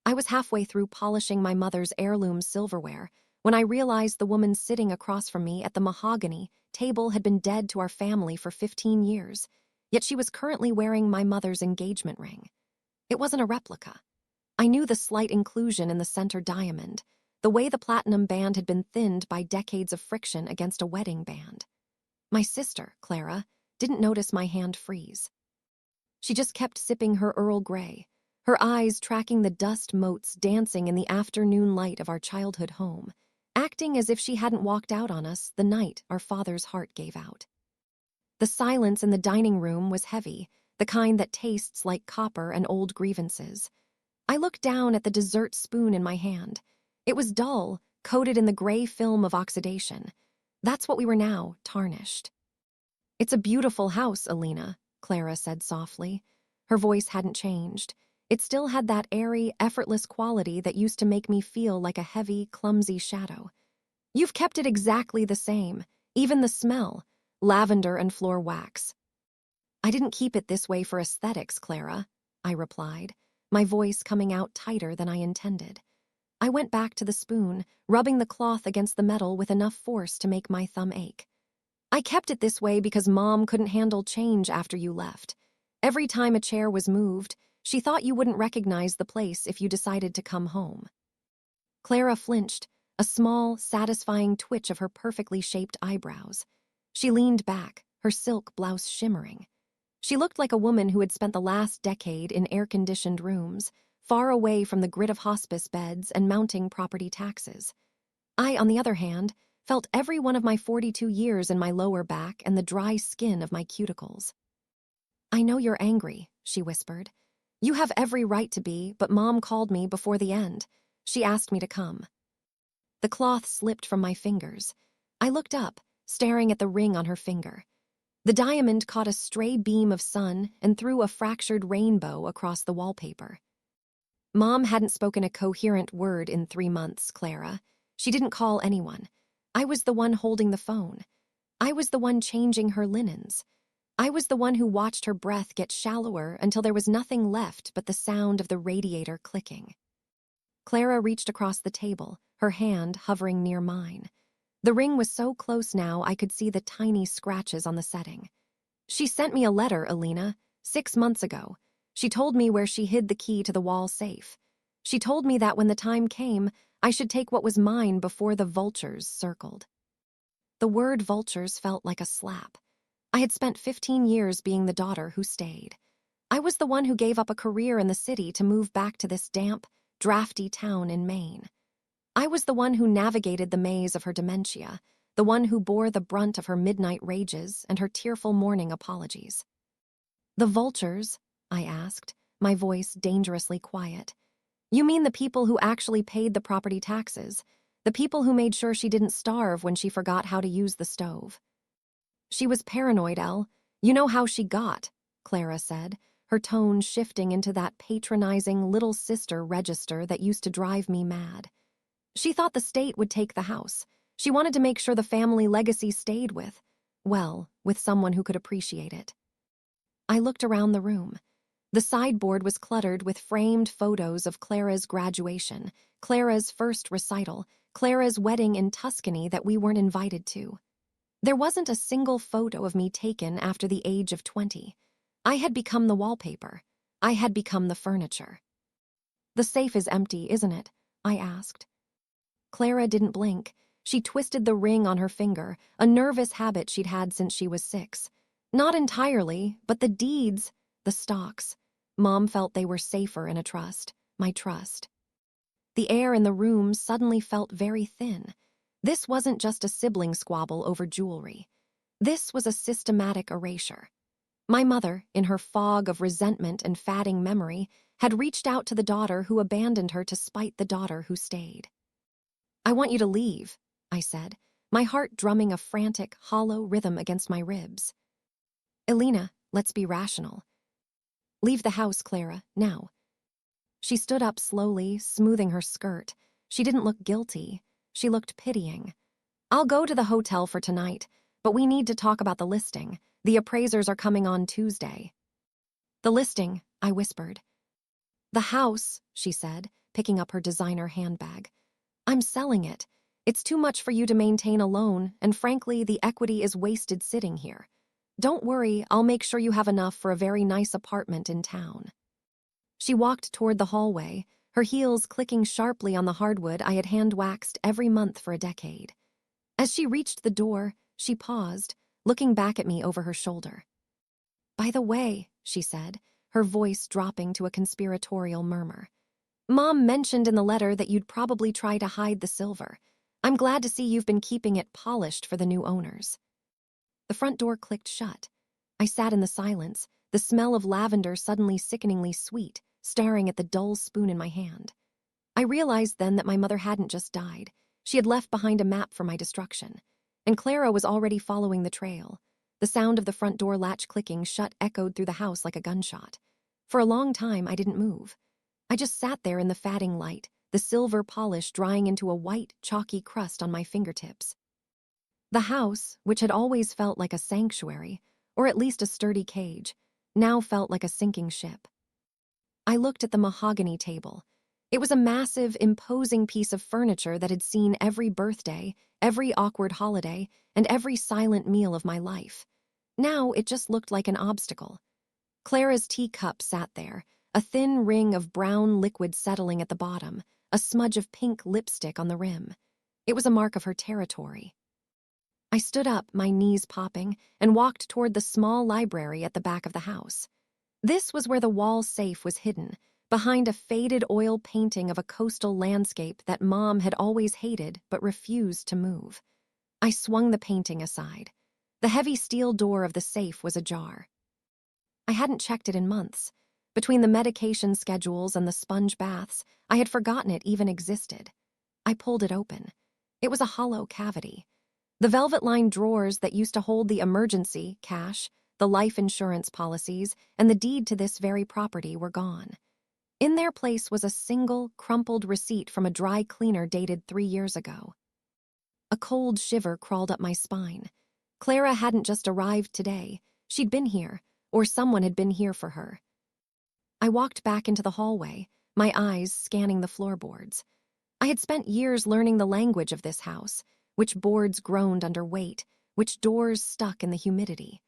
I was halfway through polishing my mother's heirloom silverware when I realized the woman sitting across from me at the mahogany table had been dead to our family for 15 years, yet she was currently wearing my mother's engagement ring. It wasn't a replica. I knew the slight inclusion in the center diamond, the way the platinum band had been thinned by decades of friction against a wedding band. My sister, Clara, didn't notice my hand freeze. She just kept sipping her Earl Grey, her eyes tracking the dust motes dancing in the afternoon light of our childhood home, acting as if she hadn't walked out on us the night our father's heart gave out. The silence in the dining room was heavy, the kind that tastes like copper and old grievances. I looked down at the dessert spoon in my hand. It was dull, coated in the gray film of oxidation. That's what we were now, tarnished. "It's a beautiful house, Elena," Clara said softly. Her voice hadn't changed. It still had that airy, effortless quality that used to make me feel like a heavy, clumsy shadow. "You've kept it exactly the same, even the smell, lavender and floor wax." "I didn't keep it this way for aesthetics, Clara," I replied, my voice coming out tighter than I intended. I went back to the spoon, rubbing the cloth against the metal with enough force to make my thumb ache. "I kept it this way because Mom couldn't handle change after you left. Every time a chair was moved, she thought you wouldn't recognize the place if you decided to come home." Clara flinched, a small, satisfying twitch of her perfectly shaped eyebrows. She leaned back, her silk blouse shimmering. She looked like a woman who had spent the last decade in air-conditioned rooms, far away from the grid of hospice beds and mounting property taxes. I, on the other hand, felt every one of my 42 years in my lower back and the dry skin of my cuticles. "I know you're angry," she whispered. "You have every right to be, but Mom called me before the end. She asked me to come." The cloth slipped from my fingers. I looked up, staring at the ring on her finger. The diamond caught a stray beam of sun and threw a fractured rainbow across the wallpaper. "Mom hadn't spoken a coherent word in 3 months, Clara. She didn't call anyone. I was the one holding the phone. I was the one changing her linens. I was the one who watched her breath get shallower until there was nothing left but the sound of the radiator clicking." Clara reached across the table, her hand hovering near mine. The ring was so close now I could see the tiny scratches on the setting. "She sent me a letter, Elena, 6 months ago. She told me where she hid the key to the wall safe. She told me that when the time came, I should take what was mine before the vultures circled." The word vultures felt like a slap. I had spent 15 years being the daughter who stayed. I was the one who gave up a career in the city to move back to this damp, drafty town in Maine. I was the one who navigated the maze of her dementia, the one who bore the brunt of her midnight rages and her tearful morning apologies. "The vultures?" I asked, my voice dangerously quiet. "You mean the people who actually paid the property taxes, the people who made sure she didn't starve when she forgot how to use the stove?" "She was paranoid, Elle. You know how she got," Clara said, her tone shifting into that patronizing little sister register that used to drive me mad. "She thought the state would take the house. She wanted to make sure the family legacy stayed with someone who could appreciate it." I looked around the room. The sideboard was cluttered with framed photos of Clara's graduation, Clara's first recital, Clara's wedding in Tuscany that we weren't invited to. There wasn't a single photo of me taken after the age of 20. I had become the wallpaper. I had become the furniture. "The safe is empty, isn't it?" I asked. Clara didn't blink. She twisted the ring on her finger, a nervous habit she'd had since she was 6. "Not entirely, but the deeds, the stocks. Mom felt they were safer in a trust, my trust." The air in the room suddenly felt very thin. This wasn't just a sibling squabble over jewelry. This was a systematic erasure. My mother, in her fog of resentment and fading memory, had reached out to the daughter who abandoned her to spite the daughter who stayed. "I want you to leave," I said, my heart drumming a frantic, hollow rhythm against my ribs. "Elena, let's be rational. Leave the house, Clara, now." She stood up slowly, smoothing her skirt. She didn't look guilty. She looked pitying. "I'll go to the hotel for tonight, but we need to talk about the listing. The appraisers are coming on Tuesday." "The listing," I whispered. "The house," she said, picking up her designer handbag. "I'm selling it. It's too much for you to maintain alone, and frankly, the equity is wasted sitting here. Don't worry, I'll make sure you have enough for a very nice apartment in town." She walked toward the hallway, her heels clicking sharply on the hardwood I had hand-waxed every month for a decade. As she reached the door, she paused, looking back at me over her shoulder. "By the way," she said, her voice dropping to a conspiratorial murmur, "Mom mentioned in the letter that you'd probably try to hide the silver. I'm glad to see you've been keeping it polished for the new owners." The front door clicked shut. I sat in the silence, the smell of lavender suddenly sickeningly sweet, staring at the dull spoon in my hand. I realized then that my mother hadn't just died. She had left behind a map for my destruction. And Clara was already following the trail. The sound of the front door latch clicking shut echoed through the house like a gunshot. For a long time, I didn't move. I just sat there in the fading light, the silver polish drying into a white, chalky crust on my fingertips. The house, which had always felt like a sanctuary, or at least a sturdy cage, now felt like a sinking ship. I looked at the mahogany table. It was a massive, imposing piece of furniture that had seen every birthday, every awkward holiday, and every silent meal of my life. Now it just looked like an obstacle. Clara's teacup sat there, a thin ring of brown liquid settling at the bottom, a smudge of pink lipstick on the rim. It was a mark of her territory. I stood up, my knees popping, and walked toward the small library at the back of the house. This was where the wall safe was hidden, behind a faded oil painting of a coastal landscape that Mom had always hated but refused to move. I swung the painting aside. The heavy steel door of the safe was ajar. I hadn't checked it in months. Between the medication schedules and the sponge baths, I had forgotten it even existed. I pulled it open. It was a hollow cavity. The velvet-lined drawers that used to hold the emergency cash, the life insurance policies, and the deed to this very property were gone. In their place was a single, crumpled receipt from a dry cleaner dated 3 years ago. A cold shiver crawled up my spine. Clara hadn't just arrived today. She'd been here, or someone had been here for her. I walked back into the hallway, my eyes scanning the floorboards. I had spent years learning the language of this house, which boards groaned under weight, which doors stuck in the humidity.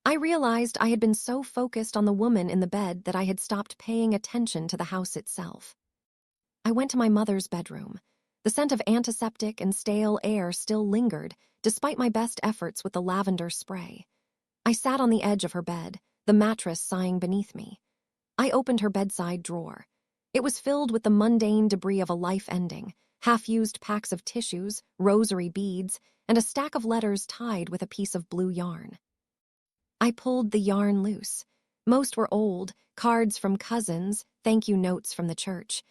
I realized I had been so focused on the woman in the bed that I had stopped paying attention to the house itself. I went to my mother's bedroom. The scent of antiseptic and stale air still lingered, despite my best efforts with the lavender spray. I sat on the edge of her bed, the mattress sighing beneath me. I opened her bedside drawer. It was filled with the mundane debris of a life ending, half-used packs of tissues, rosary beads, and a stack of letters tied with a piece of blue yarn. I pulled the yarn loose. Most were old, cards from cousins, thank-you notes from the church.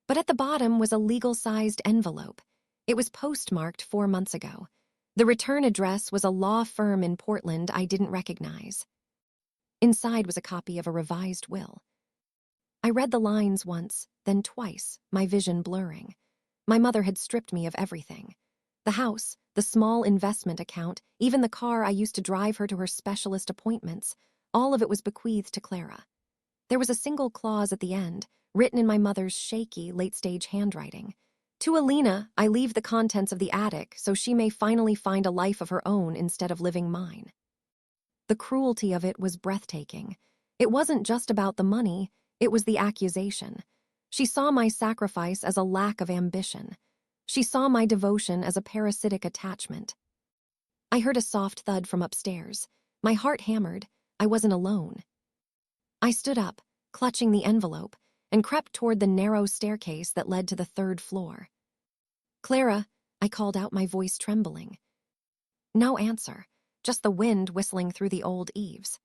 But at the bottom was a legal-sized envelope. It was postmarked 4 months ago. The return address was a law firm in Portland I didn't recognize. Inside was a copy of a revised will. I read the lines once, then twice, my vision blurring. My mother had stripped me of everything. The house, the small investment account, even the car I used to drive her to her specialist appointments, all of it was bequeathed to Clara. There was a single clause at the end, written in my mother's shaky, late-stage handwriting. "To Elena, I leave the contents of the attic so she may finally find a life of her own instead of living mine." The cruelty of it was breathtaking. It wasn't just about the money, it was the accusation. She saw my sacrifice as a lack of ambition. She saw my devotion as a parasitic attachment. I heard a soft thud from upstairs. My heart hammered. I wasn't alone. I stood up, clutching the envelope, and crept toward the narrow staircase that led to the 3rd floor. "Clara," I called out, my voice trembling. No answer, just the wind whistling through the old eaves.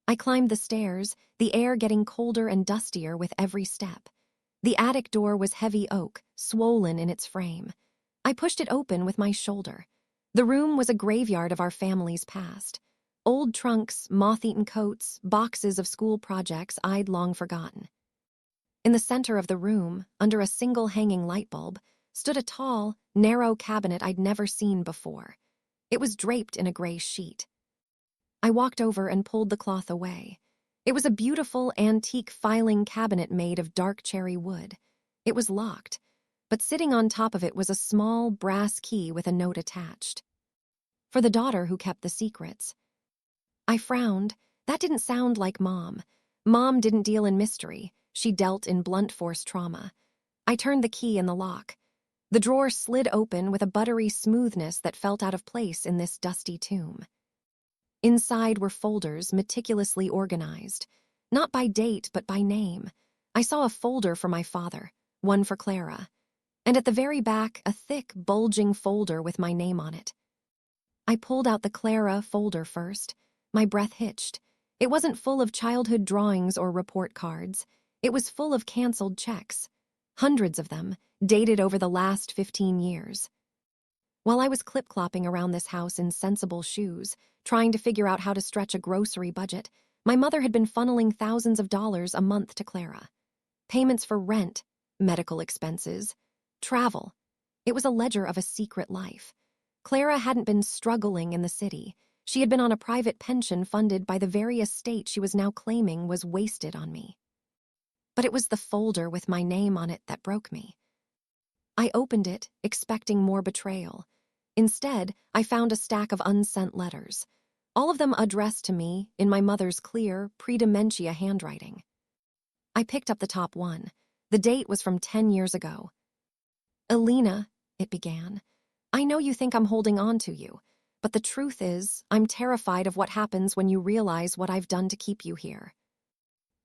I climbed the stairs, the air getting colder and dustier with every step. The attic door was heavy oak, swollen in its frame. I pushed it open with my shoulder. The room was a graveyard of our family's past. Old trunks, moth-eaten coats, boxes of school projects I'd long forgotten. In the center of the room, under a single hanging light bulb, stood a tall, narrow cabinet I'd never seen before. It was draped in a gray sheet. I walked over and pulled the cloth away. It was a beautiful, antique filing cabinet made of dark cherry wood. It was locked, but sitting on top of it was a small brass key with a note attached. For the daughter who kept the secrets. I frowned. That didn't sound like Mom. Mom didn't deal in mystery. She dealt in blunt force trauma. I turned the key in the lock. The drawer slid open with a buttery smoothness that felt out of place in this dusty tomb. Inside were folders meticulously organized, not by date but by name. I saw a folder for my father, one for Clara, and at the very back, a thick, bulging folder with my name on it. I pulled out the Clara folder first. My breath hitched. It wasn't full of childhood drawings or report cards. It was full of canceled checks. Hundreds of them, dated over the last 15 years. While I was clip-clopping around this house in sensible shoes, trying to figure out how to stretch a grocery budget, my mother had been funneling thousands of dollars a month to Clara. Payments for rent, medical expenses, travel. It was a ledger of a secret life. Clara hadn't been struggling in the city. She had been on a private pension funded by the very estate she was now claiming was wasted on me. But it was the folder with my name on it that broke me. I opened it, expecting more betrayal. Instead, I found a stack of unsent letters, all of them addressed to me in my mother's clear, pre-dementia handwriting. I picked up the top one. The date was from 10 years ago. "Elena," it began, "I know you think I'm holding on to you, but the truth is, I'm terrified of what happens when you realize what I've done to keep you here."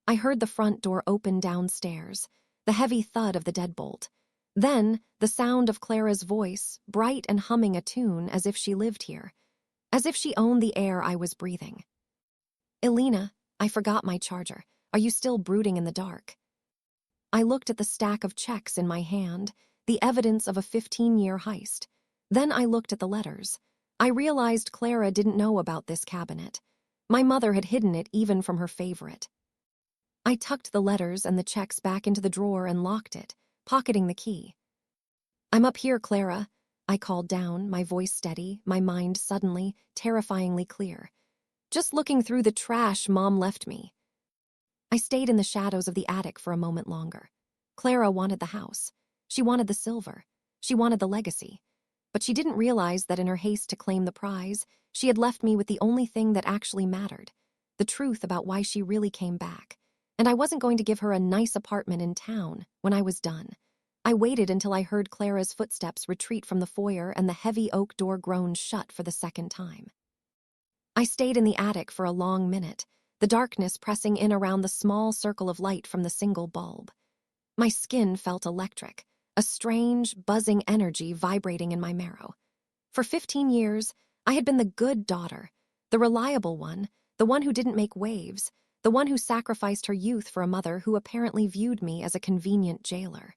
I heard the front door open downstairs, the heavy thud of the deadbolt. Then, the sound of Clara's voice, bright and humming a tune as if she lived here, as if she owned the air I was breathing. "Elena, I forgot my charger. Are you still brooding in the dark?" I looked at the stack of checks in my hand, the evidence of a 15-year heist. Then I looked at the letters. I realized Clara didn't know about this cabinet. My mother had hidden it even from her favorite. I tucked the letters and the checks back into the drawer and locked it, pocketing the key. "I'm up here, Clara," I called down, my voice steady, my mind suddenly, terrifyingly clear. "Just looking through the trash Mom left me." I stayed in the shadows of the attic for a moment longer. Clara wanted the house. She wanted the silver. She wanted the legacy. But she didn't realize that in her haste to claim the prize, she had left me with the only thing that actually mattered, the truth about why she really came back. And I wasn't going to give her a nice apartment in town when I was done. I waited until I heard Clara's footsteps retreat from the foyer and the heavy oak door groan shut for the second time. I stayed in the attic for a long minute, the darkness pressing in around the small circle of light from the single bulb. My skin felt electric, a strange, buzzing energy vibrating in my marrow. For 15 years, I had been the good daughter, the reliable one, the one who didn't make waves, the one who sacrificed her youth for a mother who apparently viewed me as a convenient jailer.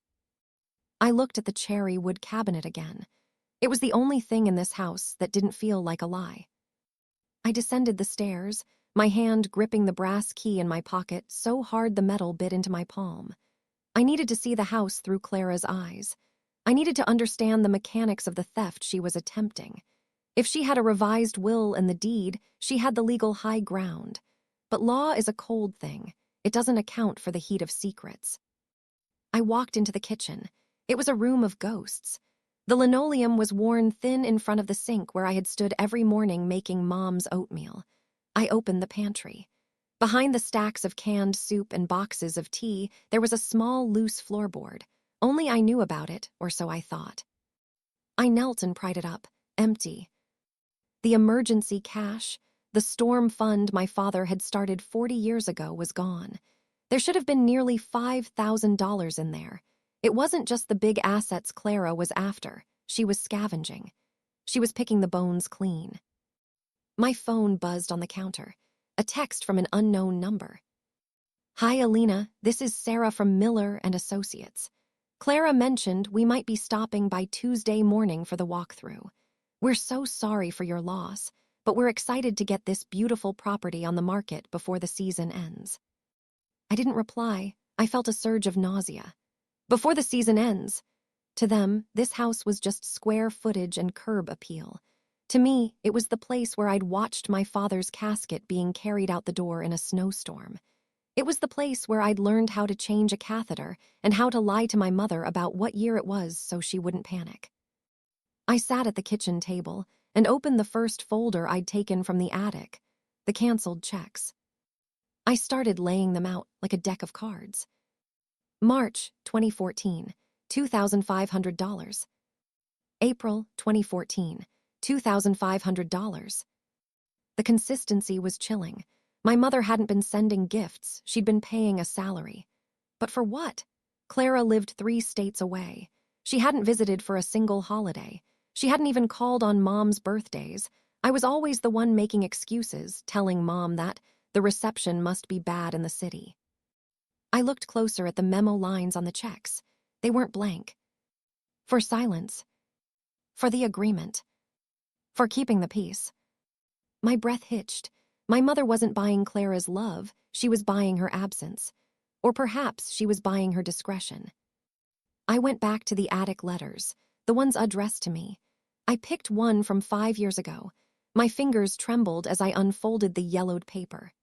I looked at the cherry wood cabinet again. It was the only thing in this house that didn't feel like a lie. I descended the stairs, my hand gripping the brass key in my pocket so hard the metal bit into my palm. I needed to see the house through Clara's eyes. I needed to understand the mechanics of the theft she was attempting. If she had a revised will and the deed, she had the legal high ground. But law is a cold thing. It doesn't account for the heat of secrets. I walked into the kitchen. It was a room of ghosts. The linoleum was worn thin in front of the sink where I had stood every morning making Mom's oatmeal. I opened the pantry. Behind the stacks of canned soup and boxes of tea, there was a small, loose floorboard. Only I knew about it, or so I thought. I knelt and pried it up, empty. The emergency cash, the storm fund my father had started 40 years ago, was gone. There should have been nearly $5,000 in there. It wasn't just the big assets Clara was after. She was scavenging. She was picking the bones clean. My phone buzzed on the counter. A text from an unknown number. "Hi, Elena. This is Sarah from Miller and Associates. Clara mentioned we might be stopping by Tuesday morning for the walkthrough. We're so sorry for your loss, but we're excited to get this beautiful property on the market before the season ends." I didn't reply. I felt a surge of nausea. Before the season ends. To them, this house was just square footage and curb appeal. To me, it was the place where I'd watched my father's casket being carried out the door in a snowstorm. It was the place where I'd learned how to change a catheter and how to lie to my mother about what year it was so she wouldn't panic. I sat at the kitchen table and opened the first folder I'd taken from the attic, the canceled checks. I started laying them out like a deck of cards. March 2014, $2,500. April 2014, $2,500. The consistency was chilling. My mother hadn't been sending gifts, she'd been paying a salary. But for what? Clara lived 3 states away. She hadn't visited for a single holiday. She hadn't even called on Mom's birthdays. I was always the one making excuses, telling Mom that the reception must be bad in the city. I looked closer at the memo lines on the checks. They weren't blank. For silence. For the agreement. For keeping the peace. My breath hitched. My mother wasn't buying Clara's love, she was buying her absence. Or perhaps she was buying her discretion. I went back to the attic letters, the ones addressed to me. I picked one from 5 years ago. My fingers trembled as I unfolded the yellowed paper.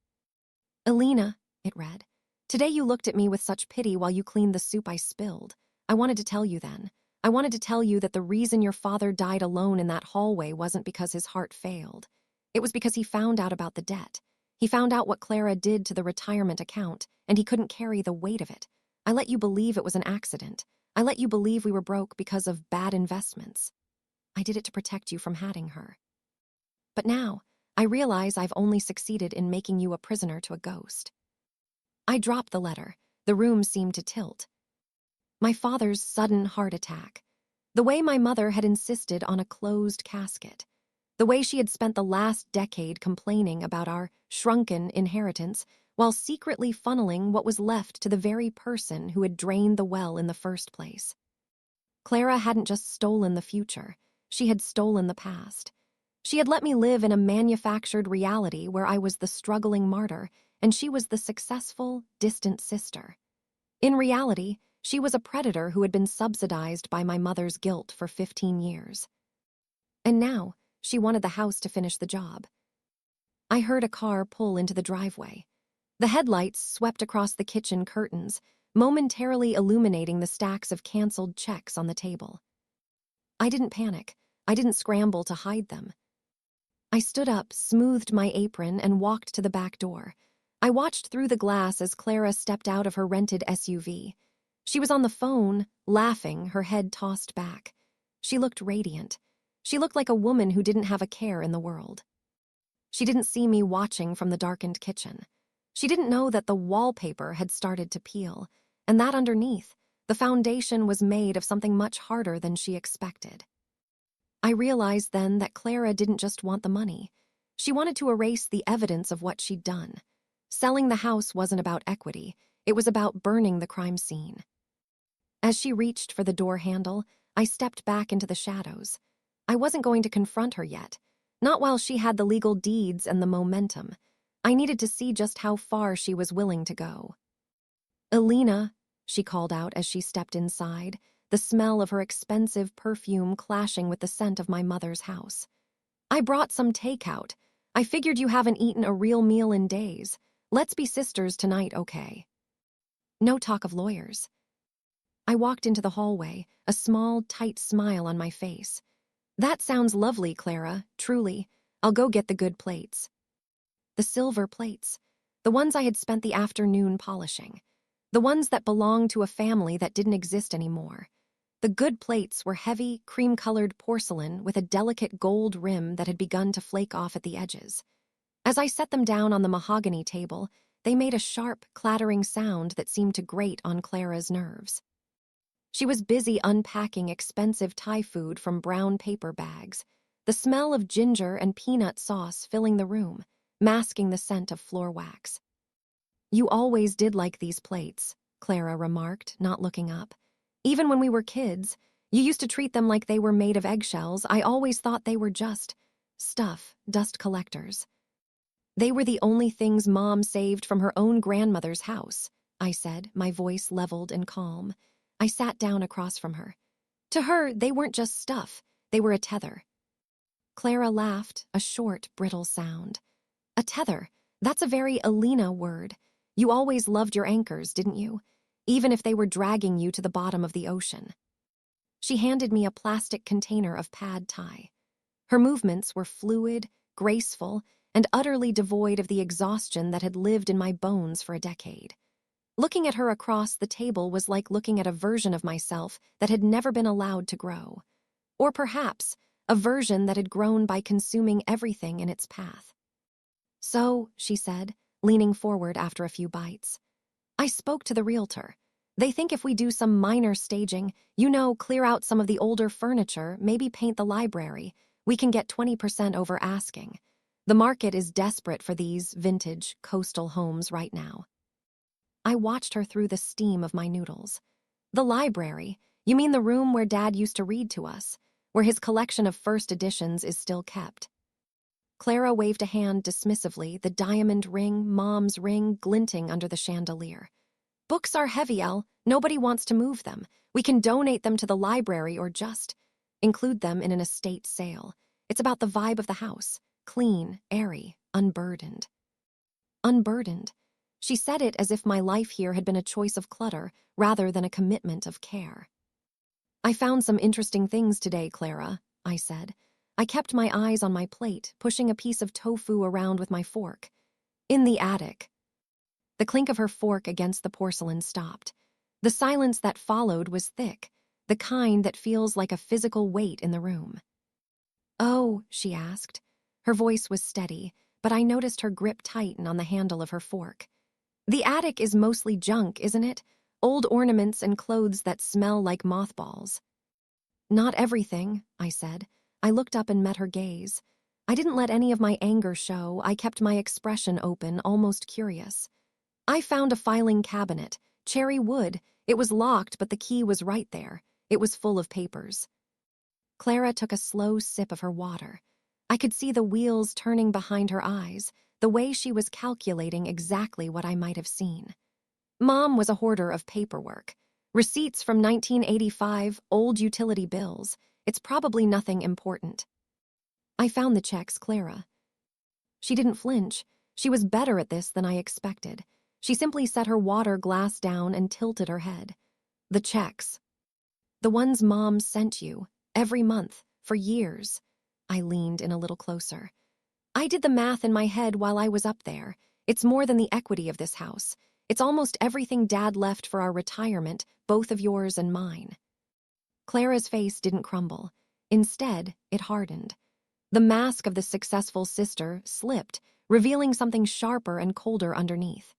Elena, it read, today you looked at me with such pity while you cleaned the soup I spilled. I wanted to tell you then. I wanted to tell you that the reason your father died alone in that hallway wasn't because his heart failed. It was because he found out about the debt. He found out what Clara did to the retirement account, and he couldn't carry the weight of it. I let you believe it was an accident. I let you believe we were broke because of bad investments. I did it to protect you from hatting her. But now, I realize I've only succeeded in making you a prisoner to a ghost. I dropped the letter. The room seemed to tilt. My father's sudden heart attack. The way my mother had insisted on a closed casket. The way she had spent the last decade complaining about our shrunken inheritance while secretly funneling what was left to the very person who had drained the well in the first place. Clara hadn't just stolen the future, she had stolen the past. She had let me live in a manufactured reality where I was the struggling martyr and she was the successful, distant sister. In reality, she was a predator who had been subsidized by my mother's guilt for 15 years. And now, she wanted the house to finish the job. I heard a car pull into the driveway. The headlights swept across the kitchen curtains, momentarily illuminating the stacks of canceled checks on the table. I didn't panic. I didn't scramble to hide them. I stood up, smoothed my apron, and walked to the back door. I watched through the glass as Clara stepped out of her rented SUV. She was on the phone, laughing, her head tossed back. She looked radiant. She looked like a woman who didn't have a care in the world. She didn't see me watching from the darkened kitchen. She didn't know that the wallpaper had started to peel, and that underneath, the foundation was made of something much harder than she expected. I realized then that Clara didn't just want the money. She wanted to erase the evidence of what she'd done. Selling the house wasn't about equity, it was about burning the crime scene. As she reached for the door handle, I stepped back into the shadows. I wasn't going to confront her yet, not while she had the legal deeds and the momentum. I needed to see just how far she was willing to go. Elena, she called out as she stepped inside, the smell of her expensive perfume clashing with the scent of my mother's house. I brought some takeout. I figured you haven't eaten a real meal in days. Let's be sisters tonight, okay? No talk of lawyers. I walked into the hallway, a small, tight smile on my face. That sounds lovely, Clara, truly. I'll go get the good plates. The silver plates. The ones I had spent the afternoon polishing. The ones that belonged to a family that didn't exist anymore. The good plates were heavy, cream-colored porcelain with a delicate gold rim that had begun to flake off at the edges. As I set them down on the mahogany table, they made a sharp, clattering sound that seemed to grate on Clara's nerves. She was busy unpacking expensive Thai food from brown paper bags, the smell of ginger and peanut sauce filling the room, masking the scent of floor wax. You always did like these plates, Clara remarked, not looking up. Even when we were kids, you used to treat them like they were made of eggshells. I always thought they were just stuff, dust collectors. They were the only things Mom saved from her own grandmother's house, I said, my voice leveled and calm. I sat down across from her. To her, they weren't just stuff, they were a tether. Clara laughed, a short, brittle sound. A tether, that's a very Elena word. You always loved your anchors, didn't you? Even if they were dragging you to the bottom of the ocean. She handed me a plastic container of pad thai. Her movements were fluid, graceful, and utterly devoid of the exhaustion that had lived in my bones for a decade. Looking at her across the table was like looking at a version of myself that had never been allowed to grow. Or perhaps, a version that had grown by consuming everything in its path. So, she said, leaning forward after a few bites, I spoke to the realtor. They think if we do some minor staging, clear out some of the older furniture, maybe paint the library, we can get 20% over asking. The market is desperate for these vintage, coastal homes right now. I watched her through the steam of my noodles. The library? You mean the room where Dad used to read to us, where his collection of first editions is still kept? Clara waved a hand dismissively, the diamond ring, Mom's ring, glinting under the chandelier. Books are heavy, Elle. Nobody wants to move them. We can donate them to the library or just include them in an estate sale. It's about the vibe of the house. Clean, airy, unburdened. Unburdened. She said it as if my life here had been a choice of clutter rather than a commitment of care. I found some interesting things today, Clara, I said. I kept my eyes on my plate, pushing a piece of tofu around with my fork. In the attic. The clink of her fork against the porcelain stopped. The silence that followed was thick, the kind that feels like a physical weight in the room. Oh, she asked. Her voice was steady, but I noticed her grip tighten on the handle of her fork. The attic is mostly junk, isn't it? Old ornaments and clothes that smell like mothballs. Not everything, I said. I looked up and met her gaze. I didn't let any of my anger show. I kept my expression open, almost curious. I found a filing cabinet, cherry wood. It was locked, but the key was right there. It was full of papers. Clara took a slow sip of her water. I could see the wheels turning behind her eyes, the way she was calculating exactly what I might have seen. Mom was a hoarder of paperwork. Receipts from 1985, old utility bills. It's probably nothing important. I found the checks, Clara. She didn't flinch. She was better at this than I expected. She simply set her water glass down and tilted her head. The checks. The ones Mom sent you, every month, for years. I leaned in a little closer. I did the math in my head while I was up there. It's more than the equity of this house. It's almost everything Dad left for our retirement, both of yours and mine. Clara's face didn't crumble. Instead, it hardened. The mask of the successful sister slipped, revealing something sharper and colder underneath.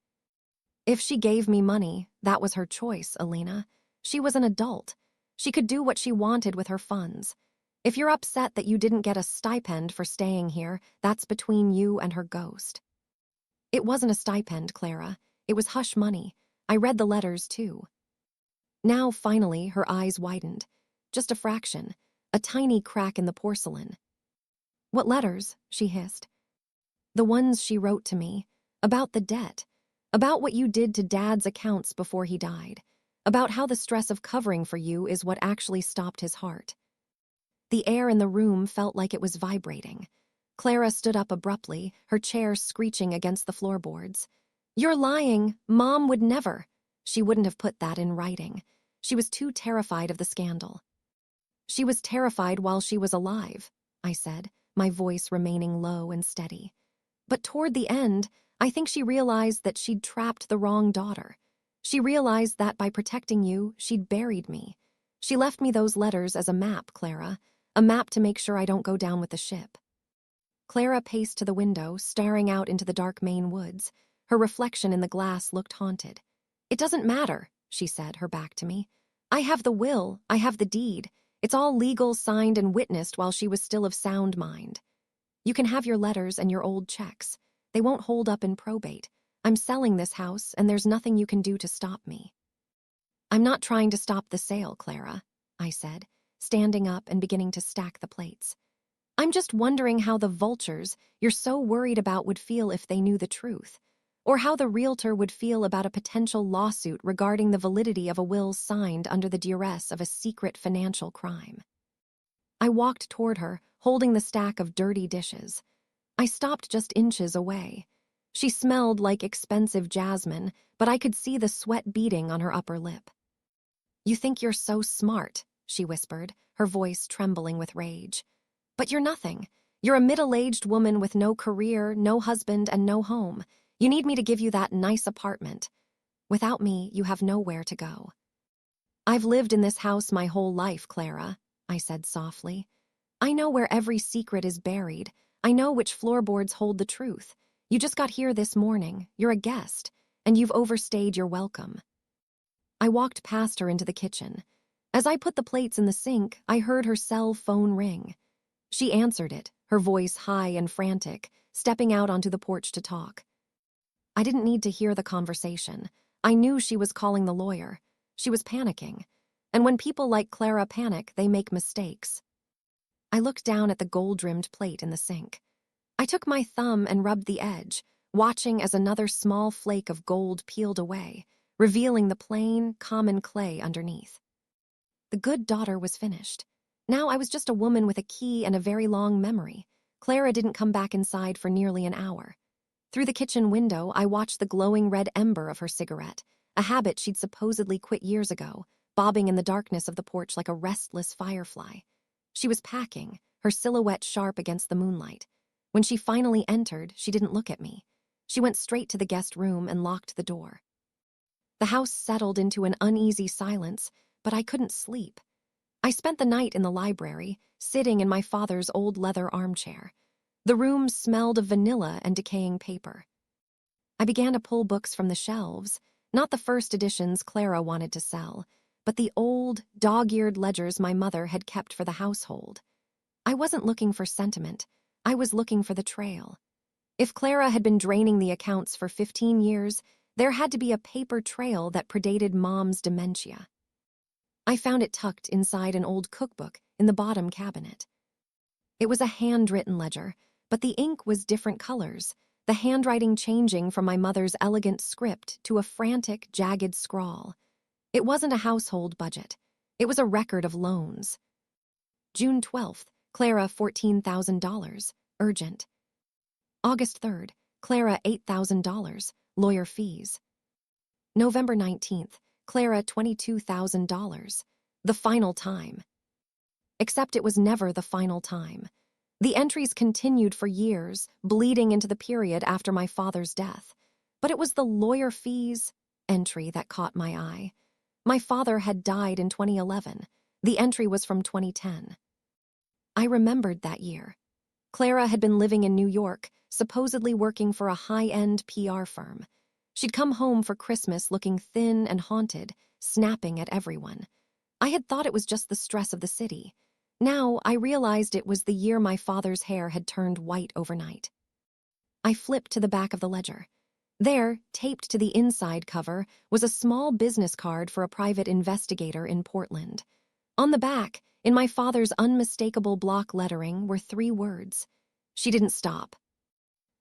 If she gave me money, that was her choice, Elena. She was an adult. She could do what she wanted with her funds. If you're upset that you didn't get a stipend for staying here, that's between you and her ghost. It wasn't a stipend, Clara. It was hush money. I read the letters, too. Now, finally, her eyes widened. Just a fraction. A tiny crack in the porcelain. What letters? She hissed. The ones she wrote to me. About the debt. About what you did to Dad's accounts before he died. About how the stress of covering for you is what actually stopped his heart. The air in the room felt like it was vibrating. Clara stood up abruptly, her chair screeching against the floorboards. You're lying. Mom would never. She wouldn't have put that in writing. She was too terrified of the scandal. She was terrified while she was alive, I said, my voice remaining low and steady. But toward the end, I think she realized that she'd trapped the wrong daughter. She realized that by protecting you, she'd buried me. She left me those letters as a map, Clara. A map to make sure I don't go down with the ship. Clara paced to the window, staring out into the dark Maine woods. Her reflection in the glass looked haunted. It doesn't matter, she said, her back to me. I have the will, I have the deed. It's all legal, signed, and witnessed while she was still of sound mind. You can have your letters and your old checks. They won't hold up in probate. I'm selling this house, and there's nothing you can do to stop me. I'm not trying to stop the sale, Clara, I said, standing up and beginning to stack the plates. I'm just wondering how the vultures you're so worried about would feel if they knew the truth, or how the realtor would feel about a potential lawsuit regarding the validity of a will signed under the duress of a secret financial crime. I walked toward her, holding the stack of dirty dishes. I stopped just inches away. She smelled like expensive jasmine, but I could see the sweat beading on her upper lip. "You think you're so smart," she whispered, her voice trembling with rage. "But you're nothing. You're a middle-aged woman with no career, no husband, and no home. You need me to give you that nice apartment. Without me, you have nowhere to go." "I've lived in this house my whole life, Clara," I said softly. "I know where every secret is buried. I know which floorboards hold the truth. You just got here this morning. You're a guest, and you've overstayed your welcome." I walked past her into the kitchen. As I put the plates in the sink, I heard her cell phone ring. She answered it, her voice high and frantic, stepping out onto the porch to talk. I didn't need to hear the conversation. I knew she was calling the lawyer. She was panicking. And when people like Clara panic, they make mistakes. I looked down at the gold-rimmed plate in the sink. I took my thumb and rubbed the edge, watching as another small flake of gold peeled away, revealing the plain, common clay underneath. The good daughter was finished. Now I was just a woman with a key and a very long memory. Clara didn't come back inside for nearly an hour. Through the kitchen window, I watched the glowing red ember of her cigarette, a habit she'd supposedly quit years ago, bobbing in the darkness of the porch like a restless firefly. She was packing, her silhouette sharp against the moonlight. When she finally entered, she didn't look at me. She went straight to the guest room and locked the door. The house settled into an uneasy silence, but I couldn't sleep. I spent the night in the library, sitting in my father's old leather armchair. The room smelled of vanilla and decaying paper. I began to pull books from the shelves, not the first editions Clara wanted to sell, but the old, dog-eared ledgers my mother had kept for the household. I wasn't looking for sentiment. I was looking for the trail. If Clara had been draining the accounts for 15 years, there had to be a paper trail that predated Mom's dementia. I found it tucked inside an old cookbook in the bottom cabinet. It was a handwritten ledger, but the ink was different colors, the handwriting changing from my mother's elegant script to a frantic, jagged scrawl. It wasn't a household budget. It was a record of loans. June 12th, Clara $14,000, urgent. August 3rd, Clara $8,000, lawyer fees. November 19th, Clara $22,000, the final time. Except it was never the final time. The entries continued for years, bleeding into the period after my father's death. But it was the lawyer fees entry that caught my eye. My father had died in 2011. The entry was from 2010. I remembered that year. Clara had been living in New York, supposedly working for a high-end PR firm. She'd come home for Christmas looking thin and haunted, snapping at everyone. I had thought it was just the stress of the city. Now, I realized it was the year my father's hair had turned white overnight. I flipped to the back of the ledger. There, taped to the inside cover, was a small business card for a private investigator in Portland. On the back, in my father's unmistakable block lettering, were 3 words. She didn't stop.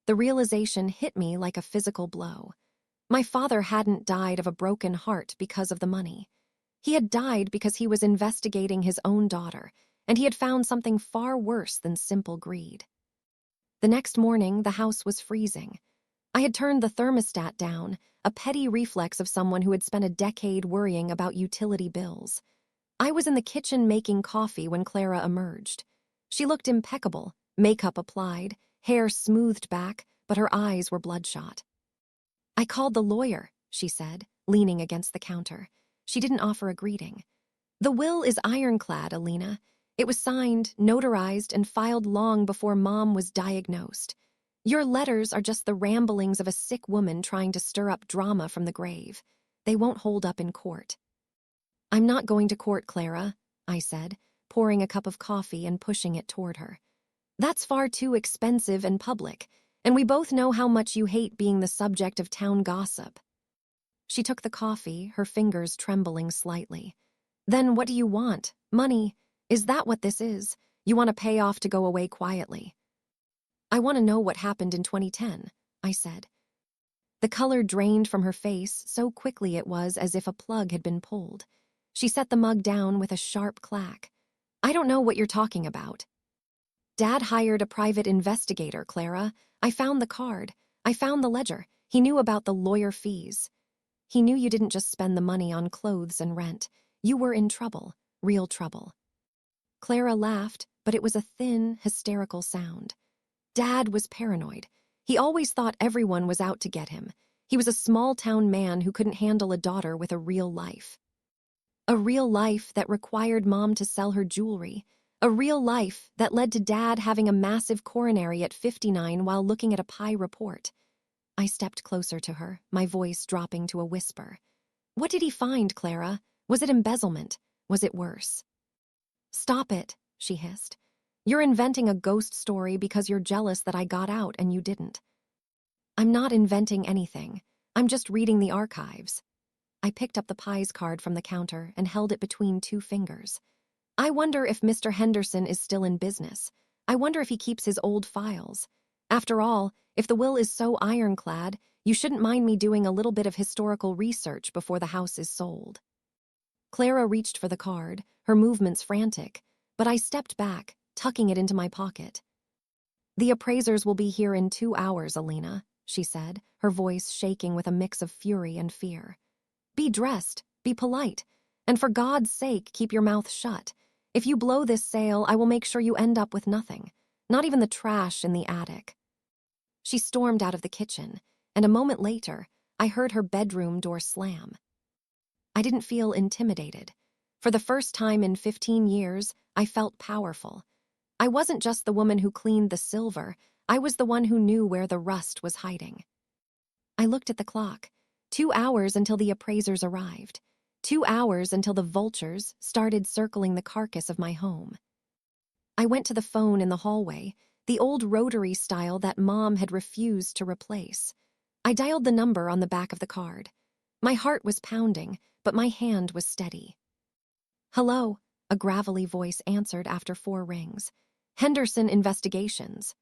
The realization hit me like a physical blow. My father hadn't died of a broken heart because of the money. He had died because he was investigating his own daughter, and he had found something far worse than simple greed. The next morning, the house was freezing. I had turned the thermostat down, a petty reflex of someone who had spent a decade worrying about utility bills. I was in the kitchen making coffee when Clara emerged. She looked impeccable, makeup applied, hair smoothed back, but her eyes were bloodshot. "I called the lawyer," she said, leaning against the counter. She didn't offer a greeting. "The will is ironclad, Elena. It was signed, notarized, and filed long before Mom was diagnosed. Your letters are just the ramblings of a sick woman trying to stir up drama from the grave. They won't hold up in court." "I'm not going to court, Clara," I said, pouring a cup of coffee and pushing it toward her. "That's far too expensive and public, and we both know how much you hate being the subject of town gossip." She took the coffee, her fingers trembling slightly. "Then what do you want? Money? Is that what this is? You want to pay off to go away quietly?" "I want to know what happened in 2010, I said. The color drained from her face so quickly it was as if a plug had been pulled. She set the mug down with a sharp clack. "I don't know what you're talking about." "Dad hired a private investigator, Clara. I found the card. I found the ledger. He knew about the lawyer fees. He knew you didn't just spend the money on clothes and rent. You were in trouble, real trouble. Clara laughed, but it was a thin, hysterical sound. Dad was paranoid. He always thought everyone was out to get him. He was a small-town man who couldn't handle a daughter with a real life. A real life that required Mom to sell her jewelry. A real life that led to Dad having a massive coronary at 59 while looking at a pie report. I stepped closer to her, my voice dropping to a whisper. What did he find, Clara? Was it embezzlement? Was it worse? Stop it, she hissed. You're inventing a ghost story because you're jealous that I got out and you didn't. I'm not inventing anything. I'm just reading the archives. I picked up the pies card from the counter and held it between two fingers. I wonder if Mr. Henderson is still in business. I wonder if he keeps his old files. After all, if the will is so ironclad, you shouldn't mind me doing a little bit of historical research before the house is sold. Clara reached for the card, her movements frantic, but I stepped back, tucking it into my pocket. The appraisers will be here in 2 hours, Elena, she said, her voice shaking with a mix of fury and fear. Be dressed, be polite, and for God's sake, keep your mouth shut. If you blow this sale, I will make sure you end up with nothing, not even the trash in the attic. She stormed out of the kitchen, and a moment later, I heard her bedroom door slam. I didn't feel intimidated. For the first time in 15 years, I felt powerful. I wasn't just the woman who cleaned the silver, I was the one who knew where the rust was hiding. I looked at the clock. 2 hours until the appraisers arrived. 2 hours until the vultures started circling the carcass of my home. I went to the phone in the hallway, the old rotary style that Mom had refused to replace. I dialed the number on the back of the card. My heart was pounding, but my hand was steady. Hello, a gravelly voice answered after 4 rings. Henderson Investigations.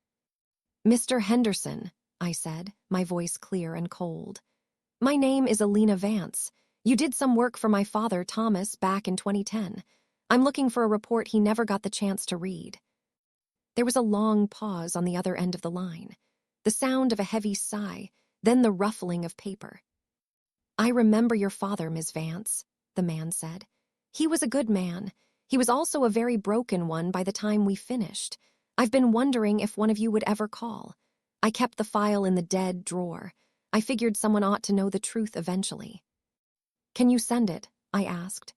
Mr. Henderson, I said, my voice clear and cold. My name is Elena Vance. You did some work for my father, Thomas, back in 2010. I'm looking for a report he never got the chance to read. There was a long pause on the other end of the line, the sound of a heavy sigh, then the ruffling of paper. I remember your father, Ms. Vance, the man said. He was a good man. He was also a very broken one by the time we finished. I've been wondering if one of you would ever call. I kept the file in the dead drawer. I figured someone ought to know the truth eventually. Can you send it? I asked.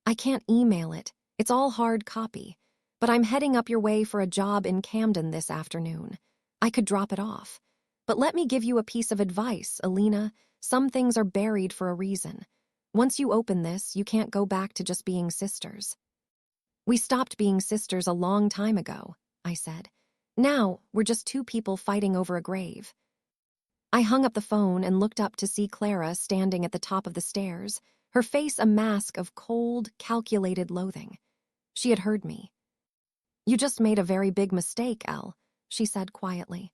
I can't email it. It's all hard copy. But I'm heading up your way for a job in Camden this afternoon. I could drop it off. But let me give you a piece of advice, Elena. Some things are buried for a reason. Once you open this, you can't go back to just being sisters. We stopped being sisters a long time ago, I said. Now, we're just 2 people fighting over a grave. I hung up the phone and looked up to see Clara standing at the top of the stairs, her face a mask of cold, calculated loathing. She had heard me. You just made a very big mistake, Elle, she said quietly.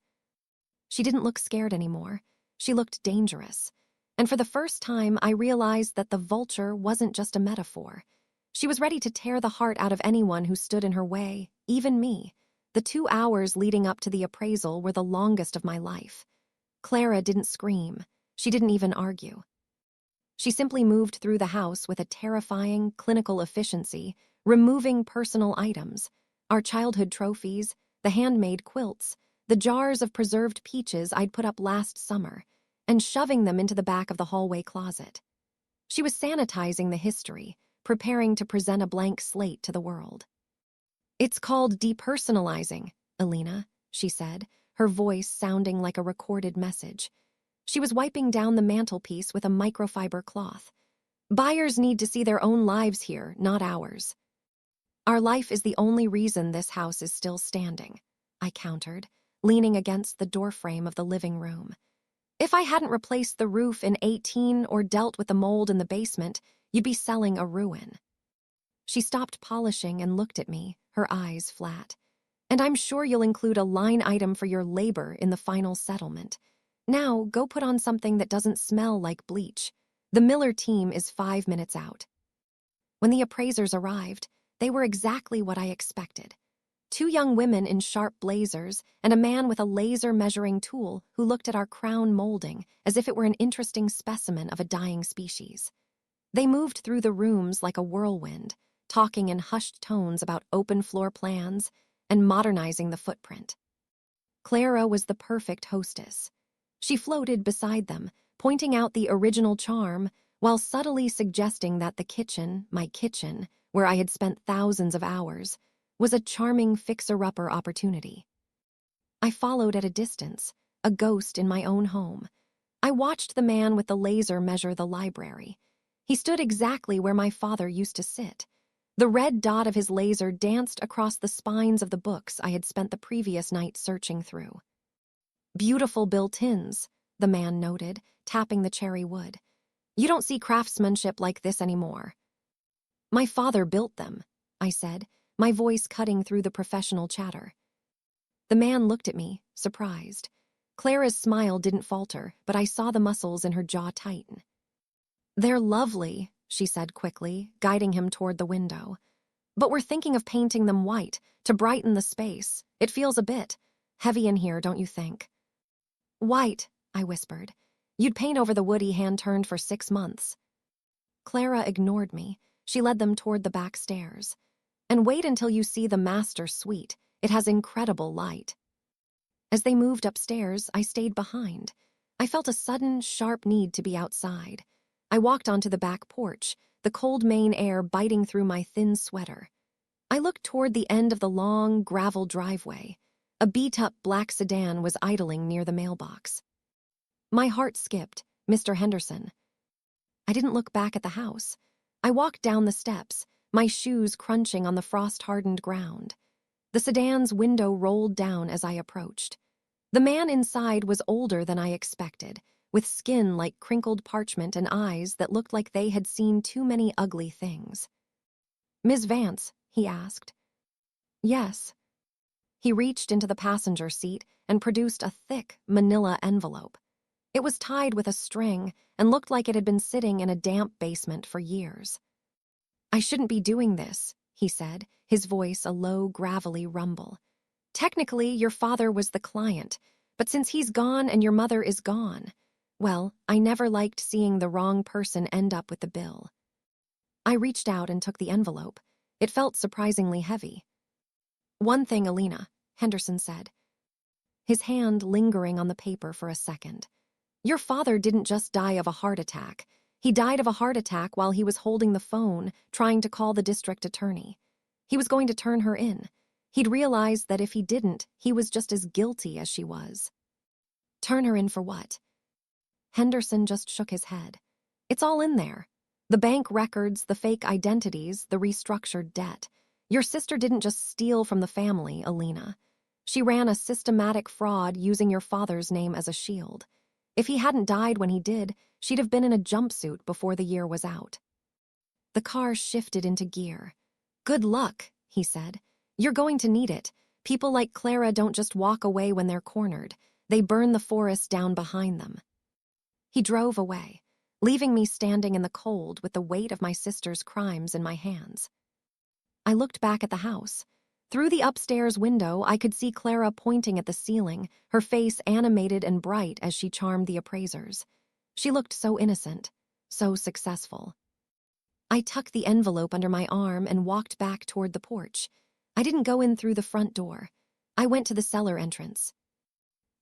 She didn't look scared anymore. She looked dangerous. And for the first time, I realized that the vulture wasn't just a metaphor. She was ready to tear the heart out of anyone who stood in her way, even me. The 2 hours leading up to the appraisal were the longest of my life. Clara didn't scream. She didn't even argue. She simply moved through the house with a terrifying, clinical efficiency, removing personal items, our childhood trophies, the handmade quilts, the jars of preserved peaches I'd put up last summer, and shoving them into the back of the hallway closet. She was sanitizing the history, preparing to present a blank slate to the world. It's called depersonalizing, Elena, she said, her voice sounding like a recorded message. She was wiping down the mantelpiece with a microfiber cloth. Buyers need to see their own lives here, not ours. Our life is the only reason this house is still standing, I countered, leaning against the doorframe of the living room. If I hadn't replaced the roof in 18 or dealt with the mold in the basement, you'd be selling a ruin. She stopped polishing and looked at me, her eyes flat. And I'm sure you'll include a line item for your labor in the final settlement. Now, go put on something that doesn't smell like bleach. The Miller team is 5 minutes out. When the appraisers arrived, they were exactly what I expected. Two young women in sharp blazers and a man with a laser measuring tool who looked at our crown molding as if it were an interesting specimen of a dying species. They moved through the rooms like a whirlwind, talking in hushed tones about open floor plans and modernizing the footprint. Clara was the perfect hostess. She floated beside them, pointing out the original charm while subtly suggesting that the kitchen, my kitchen, where I had spent thousands of hours, was a charming fixer-upper opportunity. I followed at a distance, a ghost in my own home. I watched the man with the laser measure the library. He stood exactly where my father used to sit. The red dot of his laser danced across the spines of the books I had spent the previous night searching through. "Beautiful built-ins," the man noted, tapping the cherry wood. "You don't see craftsmanship like this anymore." "My father built them," I said, my voice cutting through the professional chatter. The man looked at me, surprised. Clara's smile didn't falter, but I saw the muscles in her jaw tighten. "They're lovely," she said quickly, guiding him toward the window. "But we're thinking of painting them white, to brighten the space. It feels a bit heavy in here, don't you think?" "White," I whispered. "You'd paint over the wood he hand-turned for 6 months." Clara ignored me. She led them toward the back stairs. "And wait until you see the master suite. It has incredible light." As they moved upstairs, I stayed behind. I felt a sudden, sharp need to be outside. I walked onto the back porch, the cold Maine air biting through my thin sweater. I looked toward the end of the long, gravel driveway. A beat-up black sedan was idling near the mailbox. My heart skipped. "Mr. Henderson." I didn't look back at the house. I walked down the steps, my shoes crunching on the frost-hardened ground. The sedan's window rolled down as I approached. The man inside was older than I expected, with skin like crinkled parchment and eyes that looked like they had seen too many ugly things. "Ms. Vance?" he asked. "Yes." He reached into the passenger seat and produced a thick, manila envelope. It was tied with a string and looked like it had been sitting in a damp basement for years. "I shouldn't be doing this," he said, his voice a low, gravelly rumble. "Technically, your father was the client, but since he's gone and your mother is gone, well, I never liked seeing the wrong person end up with the bill." I reached out and took the envelope. It felt surprisingly heavy. "One thing, Elena," Henderson said, his hand lingering on the paper for a second. "Your father didn't just die of a heart attack. He died of a heart attack while he was holding the phone, trying to call the district attorney. He was going to turn her in. He'd realized that if he didn't, he was just as guilty as she was." "Turn her in for what?" Henderson just shook his head. "It's all in there. The bank records, the fake identities, the restructured debt. Your sister didn't just steal from the family, Elena. She ran a systematic fraud using your father's name as a shield. If he hadn't died when he did, she'd have been in a jumpsuit before the year was out." The car shifted into gear. "Good luck," he said. "You're going to need it. People like Clara don't just walk away when they're cornered. They burn the forest down behind them." He drove away, leaving me standing in the cold with the weight of my sister's crimes in my hands. I looked back at the house. Through the upstairs window, I could see Clara pointing at the ceiling, her face animated and bright as she charmed the appraisers. She looked so innocent, so successful. I tucked the envelope under my arm and walked back toward the porch. I didn't go in through the front door. I went to the cellar entrance.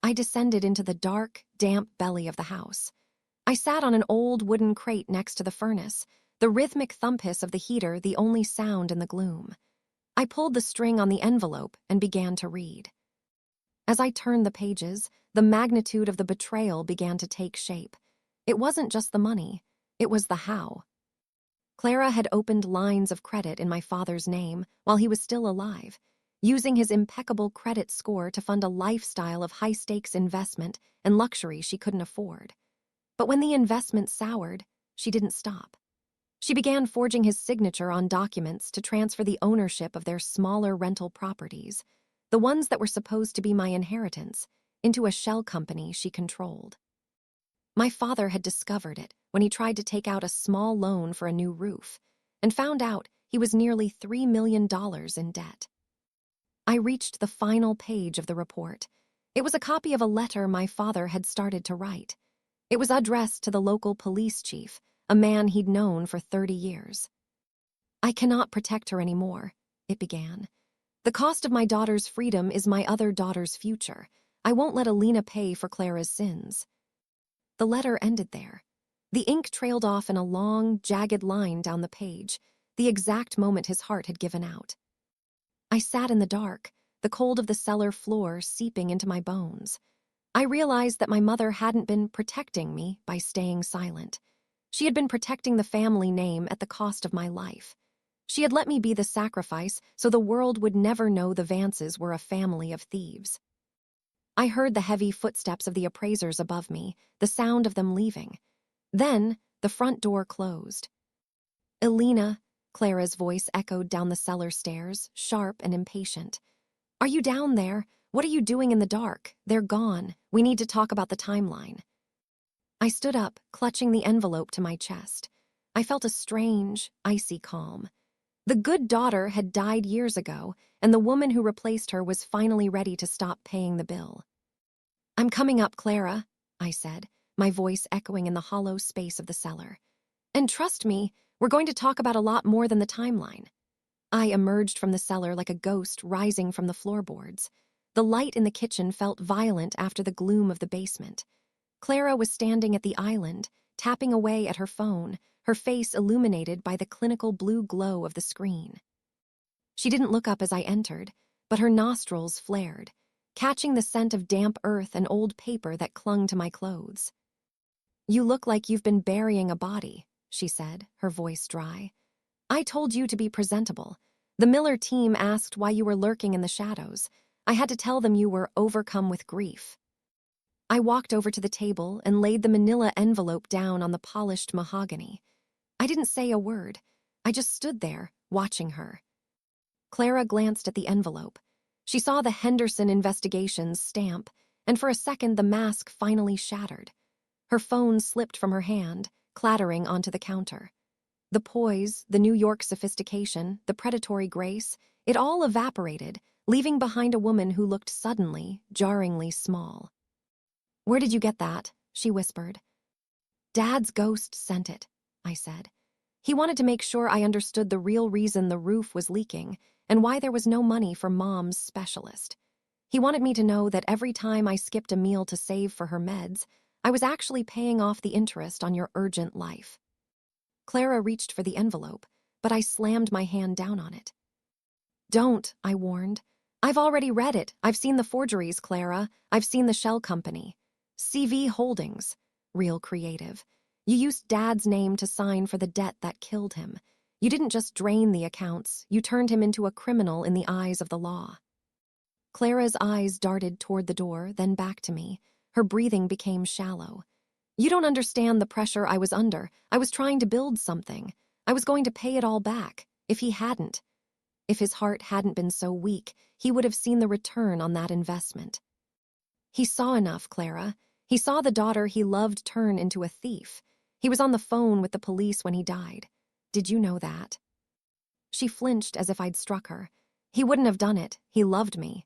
I descended into the dark, damp belly of the house. I sat on an old wooden crate next to the furnace, the rhythmic thump hiss of the heater the only sound in the gloom. I pulled the string on the envelope and began to read. As I turned the pages, the magnitude of the betrayal began to take shape. It wasn't just the money, it was the how. Clara had opened lines of credit in my father's name while he was still alive, using his impeccable credit score to fund a lifestyle of high-stakes investment and luxury she couldn't afford. But when the investment soured, she didn't stop. She began forging his signature on documents to transfer the ownership of their smaller rental properties, the ones that were supposed to be my inheritance, into a shell company she controlled. My father had discovered it when he tried to take out a small loan for a new roof, and found out he was nearly $3 million in debt. I reached the final page of the report. It was a copy of a letter my father had started to write. It was addressed to the local police chief, a man he'd known for 30 years. "I cannot protect her anymore," it began. "The cost of my daughter's freedom is my other daughter's future. I won't let Elena pay for Clara's sins." The letter ended there. The ink trailed off in a long, jagged line down the page, the exact moment his heart had given out. I sat in the dark, the cold of the cellar floor seeping into my bones. I realized that my mother hadn't been protecting me by staying silent. She had been protecting the family name at the cost of my life. She had let me be the sacrifice so the world would never know the Vances were a family of thieves. I heard the heavy footsteps of the appraisers above me, the sound of them leaving. Then, the front door closed. "Elena," Clara's voice echoed down the cellar stairs, sharp and impatient. "Are you down there? What are you doing in the dark? They're gone. We need to talk about the timeline." I stood up, clutching the envelope to my chest. I felt a strange, icy calm. The good daughter had died years ago, and the woman who replaced her was finally ready to stop paying the bill. "I'm coming up, Clara," I said, my voice echoing in the hollow space of the cellar. "And trust me, we're going to talk about a lot more than the timeline." I emerged from the cellar like a ghost rising from the floorboards. The light in the kitchen felt violent after the gloom of the basement. Clara was standing at the island, tapping away at her phone, her face illuminated by the clinical blue glow of the screen. She didn't look up as I entered, but her nostrils flared, catching the scent of damp earth and old paper that clung to my clothes. "You look like you've been burying a body," she said, her voice dry. "I told you to be presentable. The Miller team asked why you were lurking in the shadows. I had to tell them you were overcome with grief." I walked over to the table and laid the manila envelope down on the polished mahogany. I didn't say a word. I just stood there, watching her. Clara glanced at the envelope. She saw the Henderson Investigations stamp, and for a second the mask finally shattered. Her phone slipped from her hand, clattering onto the counter. The poise, the New York sophistication, the predatory grace, it all evaporated, leaving behind a woman who looked suddenly, jarringly small. "Where did you get that?" she whispered. "Dad's ghost sent it," I said. "He wanted to make sure I understood the real reason the roof was leaking and why there was no money for Mom's specialist. He wanted me to know that every time I skipped a meal to save for her meds, I was actually paying off the interest on your urgent life." Clara reached for the envelope, but I slammed my hand down on it. "Don't," I warned. "I've already read it. I've seen the forgeries, Clara. I've seen the shell company. CV Holdings. Real creative. You used Dad's name to sign for the debt that killed him. You didn't just drain the accounts, you turned him into a criminal in the eyes of the law." Clara's eyes darted toward the door, then back to me. Her breathing became shallow. "You don't understand the pressure I was under. I was trying to build something. I was going to pay it all back. If he hadn't. If his heart hadn't been so weak, he would have seen the return on that investment. He saw enough, Clara. He saw the daughter he loved turn into a thief. He was on the phone with the police when he died. Did you know that?" She flinched as if I'd struck her. "He wouldn't have done it. He loved me."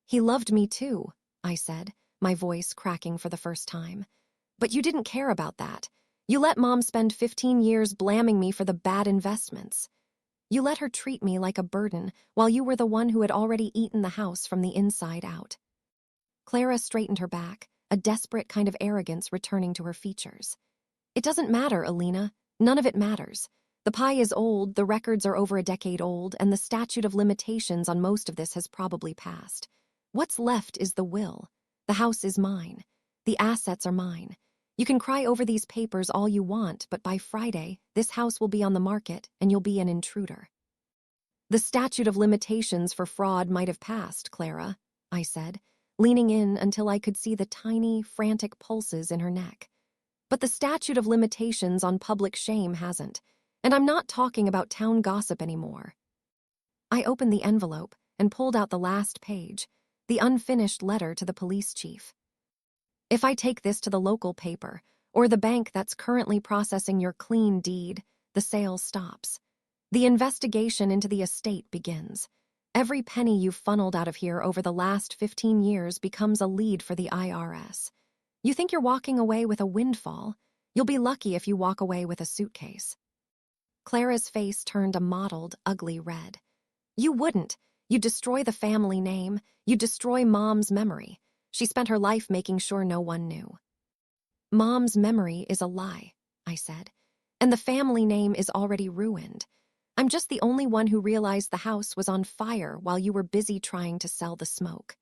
"He loved me too," I said, my voice cracking for the first time. "But you didn't care about that. You let Mom spend 15 years blaming me for the bad investments. You let her treat me like a burden while you were the one who had already eaten the house from the inside out." Clara straightened her back, a desperate kind of arrogance returning to her features. "It doesn't matter, Elena. None of it matters. The pie is old, the records are over a decade old, and the statute of limitations on most of this has probably passed. What's left is the will. The house is mine. The assets are mine. You can cry over these papers all you want, but by Friday, this house will be on the market and you'll be an intruder." "The statute of limitations for fraud might have passed, Clara," I said, leaning in until I could see the tiny, frantic pulses in her neck. "But the statute of limitations on public shame hasn't, and I'm not talking about town gossip anymore." I opened the envelope and pulled out the last page, the unfinished letter to the police chief. "If I take this to the local paper, or the bank that's currently processing your clean deed, the sale stops. The investigation into the estate begins. Every penny you've funneled out of here over the last 15 years becomes a lead for the IRS. You think you're walking away with a windfall? You'll be lucky if you walk away with a suitcase. Clara's face turned a mottled, ugly red. You wouldn't. You'd destroy the family name. You'd destroy Mom's memory. She spent her life making sure no one knew. Mom's memory is a lie, I said, and the family name is already ruined. I'm just the only one who realized the house was on fire while you were busy trying to sell the smoke.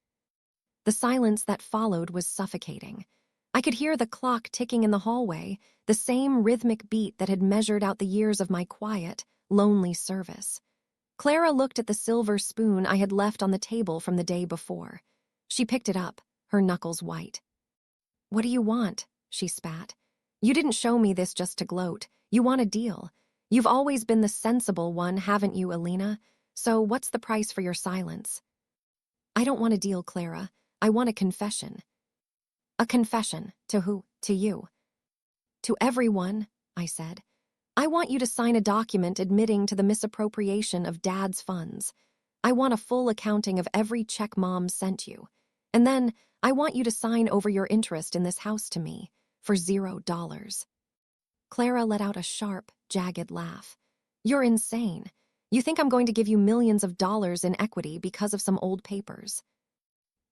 The silence that followed was suffocating. I could hear the clock ticking in the hallway, the same rhythmic beat that had measured out the years of my quiet, lonely service. Clara looked at the silver spoon I had left on the table from the day before. She picked it up, her knuckles white. "What do you want?" she spat. "You didn't show me this just to gloat. You want a deal. You've always been the sensible one, haven't you, Elena? So what's the price for your silence?" "I don't want a deal, Clara. I want a confession." "A confession? To who? To you?" "To everyone," I said. "I want you to sign a document admitting to the misappropriation of Dad's funds. I want a full accounting of every check Mom sent you. And then I want you to sign over your interest in this house to me for $0. Clara let out a sharp, jagged laugh. "You're insane. You think I'm going to give you millions of dollars in equity because of some old papers?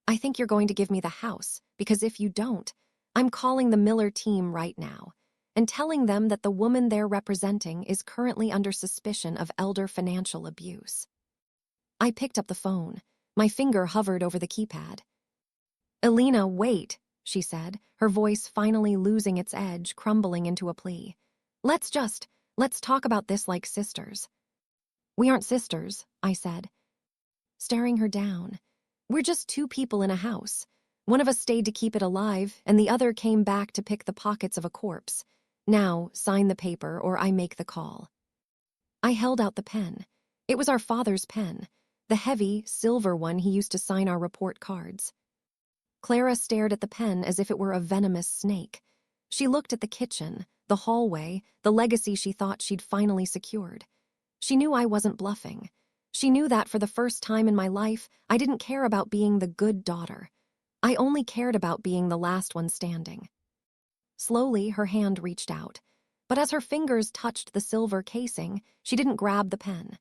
I think you're going to give me the house, because if you don't, I'm calling the Miller team right now and telling them that the woman they're representing is currently under suspicion of elder financial abuse." I picked up the phone. My finger hovered over the keypad. "Elena, wait," she said, her voice finally losing its edge, crumbling into a plea. Let's talk about this like sisters." "We aren't sisters," I said, staring her down. "We're just two people in a house. One of us stayed to keep it alive, and the other came back to pick the pockets of a corpse. Now, sign the paper or I make the call." I held out the pen. It was our father's pen, the heavy, silver one he used to sign our report cards. Clara stared at the pen as if it were a venomous snake. She looked at the kitchen, the hallway, the legacy she thought she'd finally secured. She knew I wasn't bluffing. She knew that for the first time in my life, I didn't care about being the good daughter. I only cared about being the last one standing. Slowly, her hand reached out, but as her fingers touched the silver casing, she didn't grab the pen.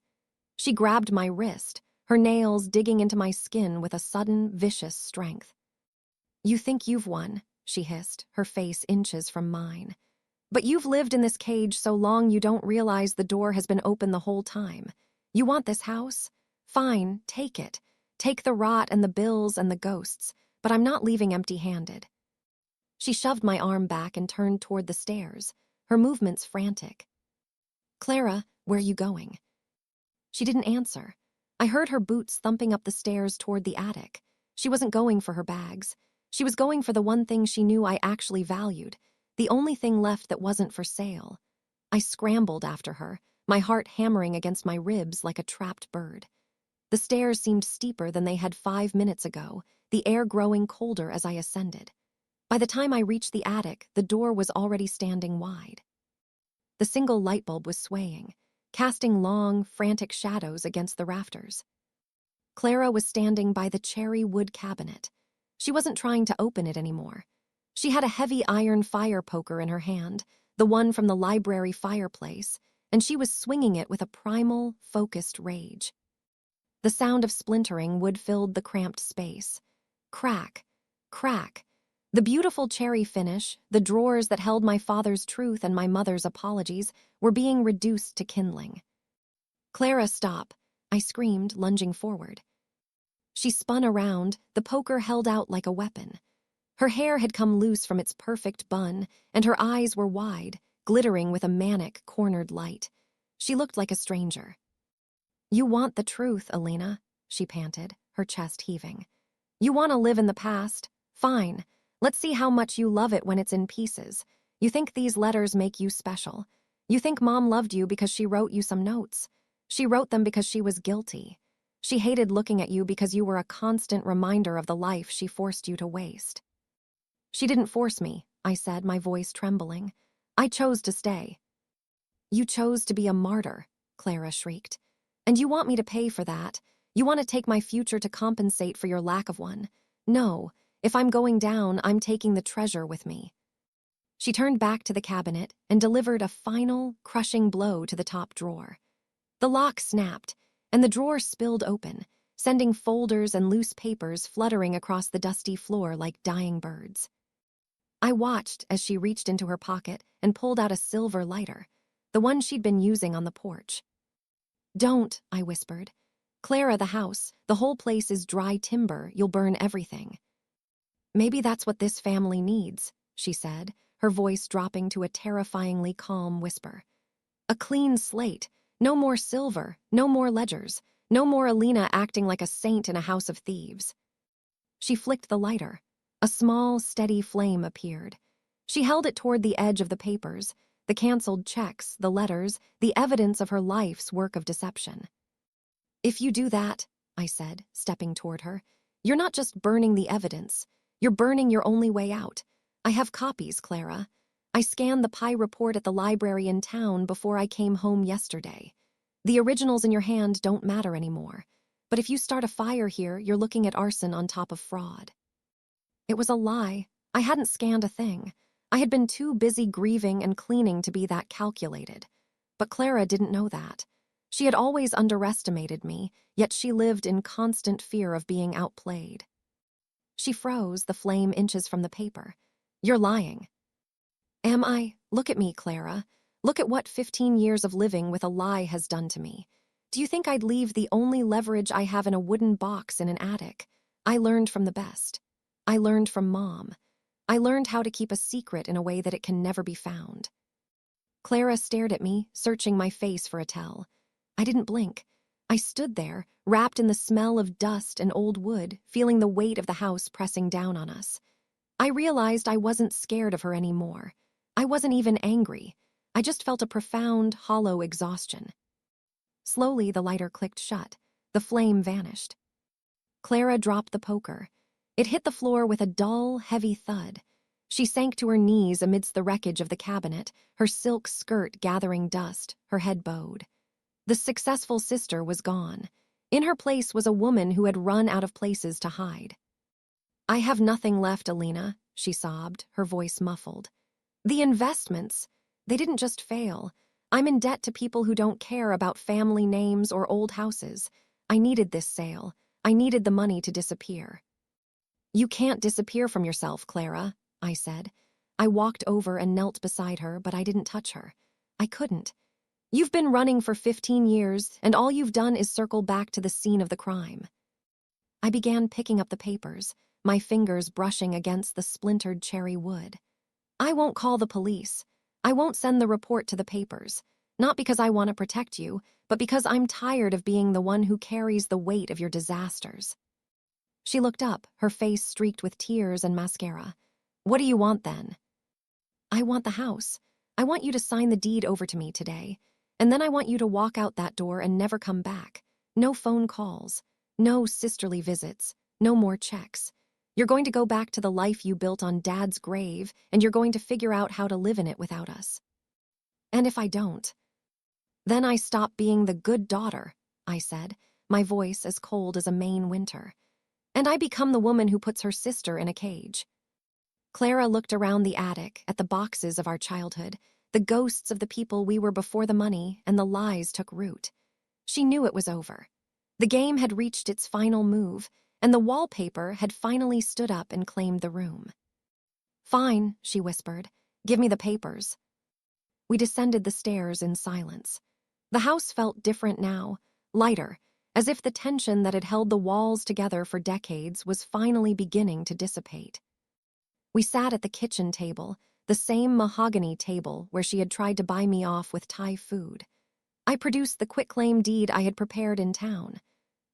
She grabbed my wrist, her nails digging into my skin with a sudden, vicious strength. "You think you've won," she hissed, her face inches from mine. "But you've lived in this cage so long you don't realize the door has been open the whole time. You want this house? Fine, take it. Take the rot and the bills and the ghosts, but I'm not leaving empty-handed." She shoved my arm back and turned toward the stairs, her movements frantic. "Clara, where are you going?" She didn't answer. I heard her boots thumping up the stairs toward the attic. She wasn't going for her bags. She was going for the one thing she knew I actually valued, the only thing left that wasn't for sale. I scrambled after her, my heart hammering against my ribs like a trapped bird. The stairs seemed steeper than they had 5 minutes ago, the air growing colder as I ascended. By the time I reached the attic, the door was already standing wide. The single light bulb was swaying, casting long, frantic shadows against the rafters. Clara was standing by the cherry wood cabinet. She wasn't trying to open it anymore. She had a heavy iron fire poker in her hand, the one from the library fireplace, and she was swinging it with a primal, focused rage. The sound of splintering wood filled the cramped space. Crack, crack. The beautiful cherry finish, the drawers that held my father's truth and my mother's apologies, were being reduced to kindling. "Clara, stop," I screamed, lunging forward. She spun around, the poker held out like a weapon. Her hair had come loose from its perfect bun, and her eyes were wide, glittering with a manic, cornered light. She looked like a stranger. "You want the truth, Elena," she panted, her chest heaving. "You want to live in the past? Fine. Let's see how much you love it when it's in pieces. You think these letters make you special. You think Mom loved you because she wrote you some notes. She wrote them because she was guilty. She hated looking at you because you were a constant reminder of the life she forced you to waste." "She didn't force me," I said, my voice trembling. "I chose to stay." "You chose to be a martyr," Clara shrieked. "And you want me to pay for that. You want to take my future to compensate for your lack of one. No, if I'm going down, I'm taking the treasure with me." She turned back to the cabinet and delivered a final, crushing blow to the top drawer. The lock snapped, and the drawer spilled open, sending folders and loose papers fluttering across the dusty floor like dying birds. I watched as she reached into her pocket and pulled out a silver lighter, the one she'd been using on the porch. "Don't," I whispered. "Clara, the house, the whole place is dry timber, you'll burn everything." "Maybe that's what this family needs," she said, her voice dropping to a terrifyingly calm whisper. "A clean slate, no more silver, no more ledgers, no more Elena acting like a saint in a house of thieves." She flicked the lighter. A small, steady flame appeared. She held it toward the edge of the papers, the canceled checks, the letters, the evidence of her life's work of deception. "If you do that," I said, stepping toward her, "you're not just burning the evidence. You're burning your only way out. I have copies, Clara. I scanned the Pi report at the library in town before I came home yesterday. The originals in your hand don't matter anymore. But if you start a fire here, you're looking at arson on top of fraud." It was a lie. I hadn't scanned a thing. I had been too busy grieving and cleaning to be that calculated. But Clara didn't know that. She had always underestimated me, yet she lived in constant fear of being outplayed. She froze, the flame inches from the paper. "You're lying." "Am I? Look at me, Clara. Look at what 15 years of living with a lie has done to me. Do you think I'd leave the only leverage I have in a wooden box in an attic? I learned from the best. I learned from Mom. I learned how to keep a secret in a way that it can never be found." Clara stared at me, searching my face for a tell. I didn't blink. I stood there, wrapped in the smell of dust and old wood, feeling the weight of the house pressing down on us. I realized I wasn't scared of her anymore. I wasn't even angry. I just felt a profound, hollow exhaustion. Slowly, the lighter clicked shut. The flame vanished. Clara dropped the poker. It hit the floor with a dull, heavy thud. She sank to her knees amidst the wreckage of the cabinet, her silk skirt gathering dust, her head bowed. The successful sister was gone. In her place was a woman who had run out of places to hide. "I have nothing left, Elena," she sobbed, her voice muffled. "The investments, they didn't just fail. I'm in debt to people who don't care about family names or old houses. I needed this sale. I needed the money to disappear." "You can't disappear from yourself, Clara," I said. I walked over and knelt beside her, but I didn't touch her. I couldn't. "You've been running for 15 years, and all you've done is circle back to the scene of the crime." I began picking up the papers, my fingers brushing against the splintered cherry wood. "I won't call the police. I won't send the report to the papers. Not because I want to protect you, but because I'm tired of being the one who carries the weight of your disasters." She looked up, her face streaked with tears and mascara. "What do you want then?" "I want the house. I want you to sign the deed over to me today. And then I want you to walk out that door and never come back. No phone calls. No sisterly visits. No more checks. You're going to go back to the life you built on Dad's grave, and you're going to figure out how to live in it without us." "And if I don't?" "Then I stop being the good daughter," I said, my voice as cold as a Maine winter. "And I become the woman who puts her sister in a cage." Clara looked around the attic at the boxes of our childhood, the ghosts of the people we were before the money and the lies took root. She knew it was over. The game had reached its final move, and the wallpaper had finally stood up and claimed the room. "Fine," she whispered. "Give me the papers." We descended the stairs in silence. The house felt different now, lighter, as if the tension that had held the walls together for decades was finally beginning to dissipate. We sat at the kitchen table, the same mahogany table where she had tried to buy me off with Thai food. I produced the quitclaim deed I had prepared in town.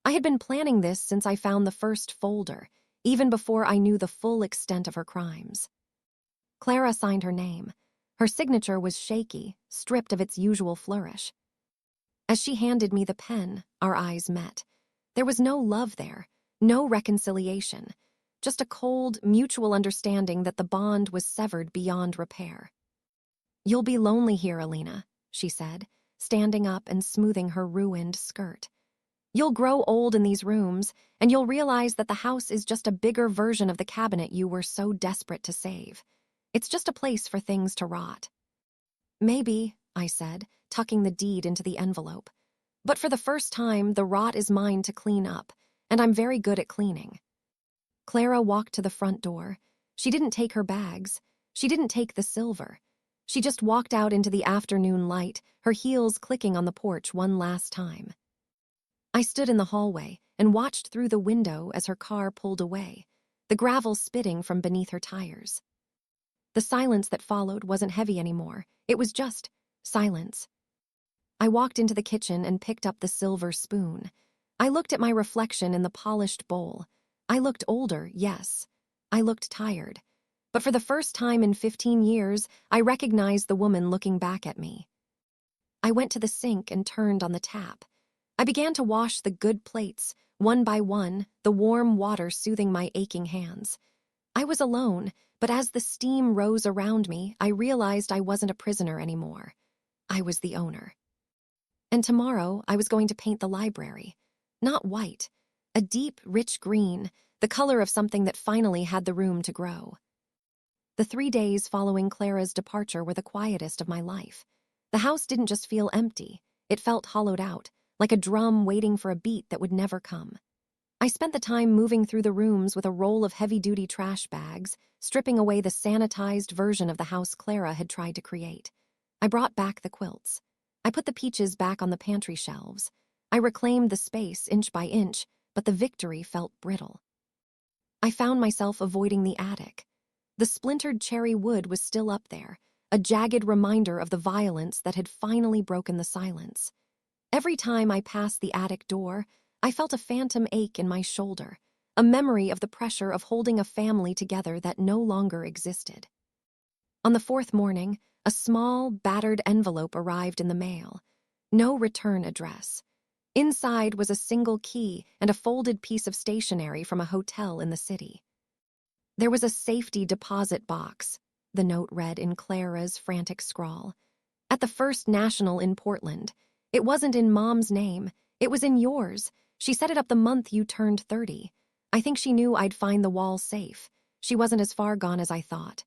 I had been planning this since I found the first folder, even before I knew the full extent of her crimes. Clara signed her name. Her signature was shaky, stripped of its usual flourish. As she handed me the pen, our eyes met. There was no love there, no reconciliation, just a cold, mutual understanding that the bond was severed beyond repair. "You'll be lonely here, Elena," she said, standing up and smoothing her ruined skirt. You'll grow old in these rooms, and you'll realize that the house is just a bigger version of the cabinet you were so desperate to save. It's just a place for things to rot." "Maybe," I said, tucking the deed into the envelope. "But for the first time, the rot is mine to clean up, and I'm very good at cleaning." Clara walked to the front door. She didn't take her bags. She didn't take the silver. She just walked out into the afternoon light, her heels clicking on the porch one last time. I stood in the hallway and watched through the window as her car pulled away, the gravel spitting from beneath her tires. The silence that followed wasn't heavy anymore. It was just silence. I walked into the kitchen and picked up the silver spoon. I looked at my reflection in the polished bowl. I looked older, yes. I looked tired. But for the first time in 15 years, I recognized the woman looking back at me. I went to the sink and turned on the tap. I began to wash the good plates, one by one, the warm water soothing my aching hands. I was alone, but as the steam rose around me, I realized I wasn't a prisoner anymore. I was the owner. And tomorrow, I was going to paint the library. Not white, a deep, rich green, the color of something that finally had the room to grow. The 3 days following Clara's departure were the quietest of my life. The house didn't just feel empty, it felt hollowed out, like a drum waiting for a beat that would never come. I spent the time moving through the rooms with a roll of heavy-duty trash bags, stripping away the sanitized version of the house Clara had tried to create. I brought back the quilts. I put the peaches back on the pantry shelves. I reclaimed the space inch by inch, but the victory felt brittle. I found myself avoiding the attic. The splintered cherry wood was still up there, a jagged reminder of the violence that had finally broken the silence. Every time I passed the attic door, I felt a phantom ache in my shoulder, a memory of the pressure of holding a family together that no longer existed. On the 4th morning, a small, battered envelope arrived in the mail. No return address. Inside was a single key and a folded piece of stationery from a hotel in the city. There was a safety deposit box, the note read in Clara's frantic scrawl. At the First National in Portland. It wasn't in Mom's name. It was in yours. She set it up the month you turned 30. I think she knew I'd find the wall safe. She wasn't as far gone as I thought.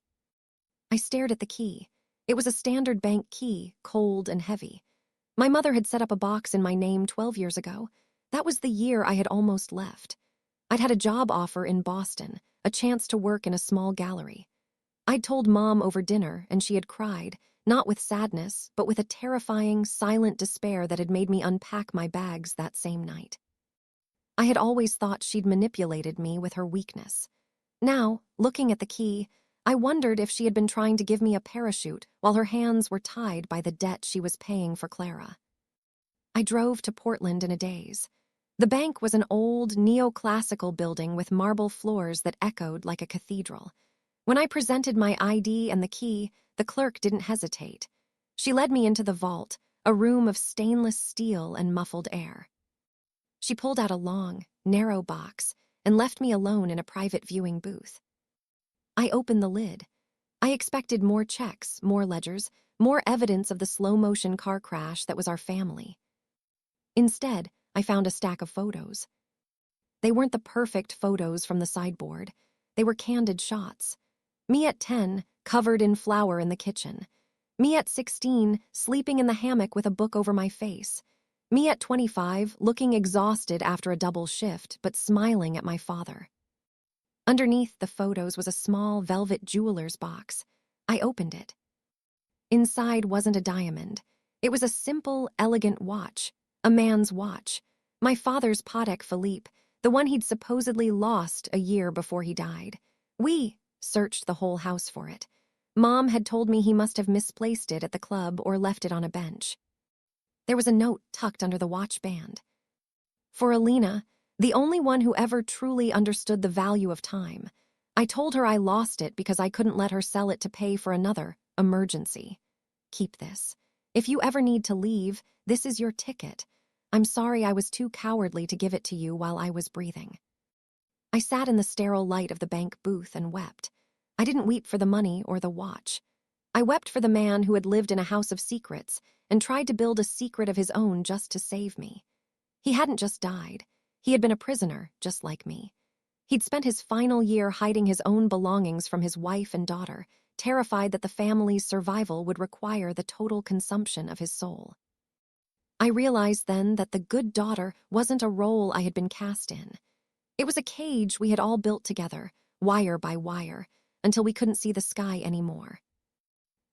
I stared at the key. It was a standard bank key, cold and heavy. My mother had set up a box in my name 12 years ago. That was the year I had almost left. I'd had a job offer in Boston, a chance to work in a small gallery. I'd told Mom over dinner, and she had cried, not with sadness, but with a terrifying, silent despair that had made me unpack my bags that same night. I had always thought she'd manipulated me with her weakness. Now, looking at the key, I wondered if she had been trying to give me a parachute while her hands were tied by the debt she was paying for Clara. I drove to Portland in a daze. The bank was an old, neoclassical building with marble floors that echoed like a cathedral. When I presented my ID and the key, the clerk didn't hesitate. She led me into the vault, a room of stainless steel and muffled air. She pulled out a long, narrow box and left me alone in a private viewing booth. I opened the lid. I expected more checks, more ledgers, more evidence of the slow-motion car crash that was our family. Instead, I found a stack of photos. They weren't the perfect photos from the sideboard. They were candid shots. Me at 10, covered in flour in the kitchen. Me at 16, sleeping in the hammock with a book over my face. Me at 25, looking exhausted after a double shift, but smiling at my father. Underneath the photos was a small velvet jeweler's box. I opened it. Inside wasn't a diamond. It was a simple, elegant watch, a man's watch. My father's Patek Philippe, the one he'd supposedly lost a year before he died. We searched the whole house for it. Mom had told me he must have misplaced it at the club or left it on a bench. There was a note tucked under the watch band. For Elena, the only one who ever truly understood the value of time. I told her I lost it because I couldn't let her sell it to pay for another emergency. Keep this. If you ever need to leave, this is your ticket. I'm sorry I was too cowardly to give it to you while I was breathing. I sat in the sterile light of the bank booth and wept. I didn't weep for the money or the watch. I wept for the man who had lived in a house of secrets and tried to build a secret of his own just to save me. He hadn't just died. He had been a prisoner, just like me. He'd spent his final year hiding his own belongings from his wife and daughter, terrified that the family's survival would require the total consumption of his soul. I realized then that the good daughter wasn't a role I had been cast in. It was a cage we had all built together, wire by wire, until we couldn't see the sky anymore.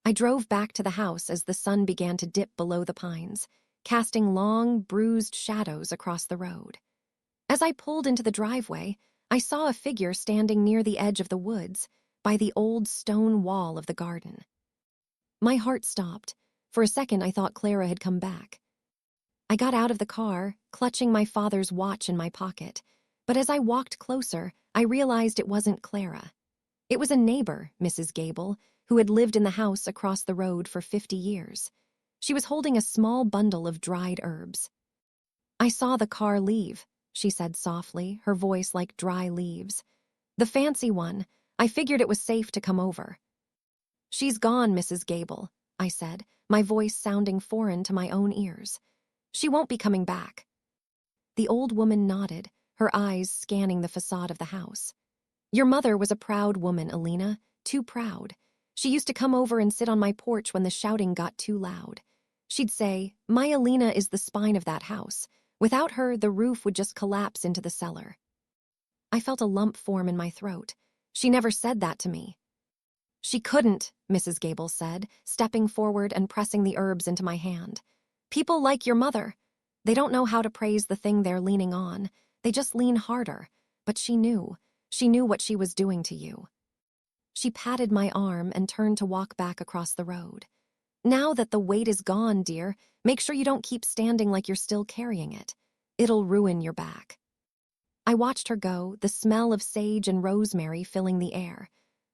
I drove back to the house as the sun began to dip below the pines, casting long, bruised shadows across the road. As I pulled into the driveway, I saw a figure standing near the edge of the woods, by the old stone wall of the garden. My heart stopped. For a second, I thought Clara had come back. I got out of the car, clutching my father's watch in my pocket, but as I walked closer, I realized it wasn't Clara. It was a neighbor, Mrs. Gable, who had lived in the house across the road for 50 years. She was holding a small bundle of dried herbs. "I saw the car leave," she said softly, her voice like dry leaves. "The fancy one. I figured it was safe to come over." "She's gone, Mrs. Gable," I said, my voice sounding foreign to my own ears. "She won't be coming back." The old woman nodded, her eyes scanning the facade of the house. "Your mother was a proud woman, Elena, too proud. She used to come over and sit on my porch when the shouting got too loud. She'd say, 'My Elena is the spine of that house. Without her, the roof would just collapse into the cellar.'" I felt a lump form in my throat. She never said that to me. "She couldn't," Mrs. Gable said, stepping forward and pressing the herbs into my hand. "People like your mother. They don't know how to praise the thing they're leaning on. They just lean harder. But she knew. She knew what she was doing to you." She patted my arm and turned to walk back across the road. "Now that the weight is gone, dear, make sure you don't keep standing like you're still carrying it. It'll ruin your back." I watched her go, the smell of sage and rosemary filling the air.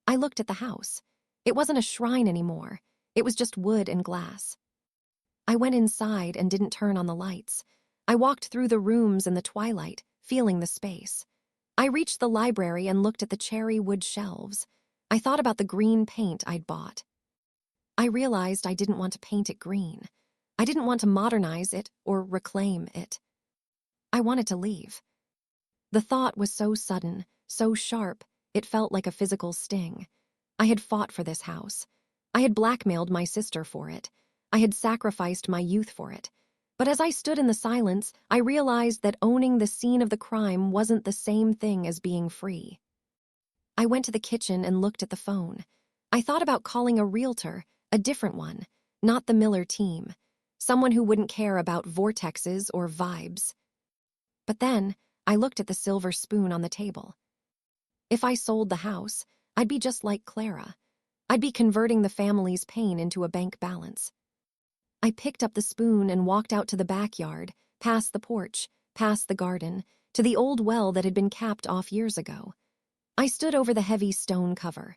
I looked at the house. It wasn't a shrine anymore. It was just wood and glass. I went inside and didn't turn on the lights. I walked through the rooms in the twilight, feeling the space. I reached the library and looked at the cherry wood shelves. I thought about the green paint I'd bought. I realized I didn't want to paint it green. I didn't want to modernize it or reclaim it. I wanted to leave. The thought was so sudden, so sharp, it felt like a physical sting. I had fought for this house. I had blackmailed my sister for it. I had sacrificed my youth for it. But as I stood in the silence, I realized that owning the scene of the crime wasn't the same thing as being free. I went to the kitchen and looked at the phone. I thought about calling a realtor, a different one, not the Miller team, someone who wouldn't care about vortexes or vibes. But then, I looked at the silver spoon on the table. If I sold the house, I'd be just like Clara. I'd be converting the family's pain into a bank balance. I picked up the spoon and walked out to the backyard, past the porch, past the garden, to the old well that had been capped off years ago. I stood over the heavy stone cover.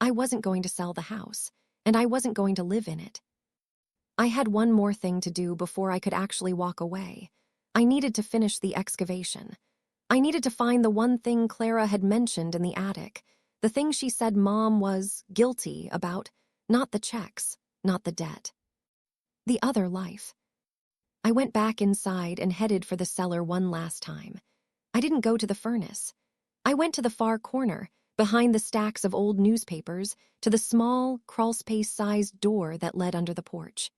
I wasn't going to sell the house, and I wasn't going to live in it. I had one more thing to do before I could actually walk away. I needed to finish the excavation. I needed to find the one thing Clara had mentioned in the attic, the thing she said Mom was guilty about, not the checks, not the debt. The other life. I went back inside and headed for the cellar one last time. I didn't go to the furnace. I went to the far corner, behind the stacks of old newspapers, to the small, crawlspace-sized door that led under the porch.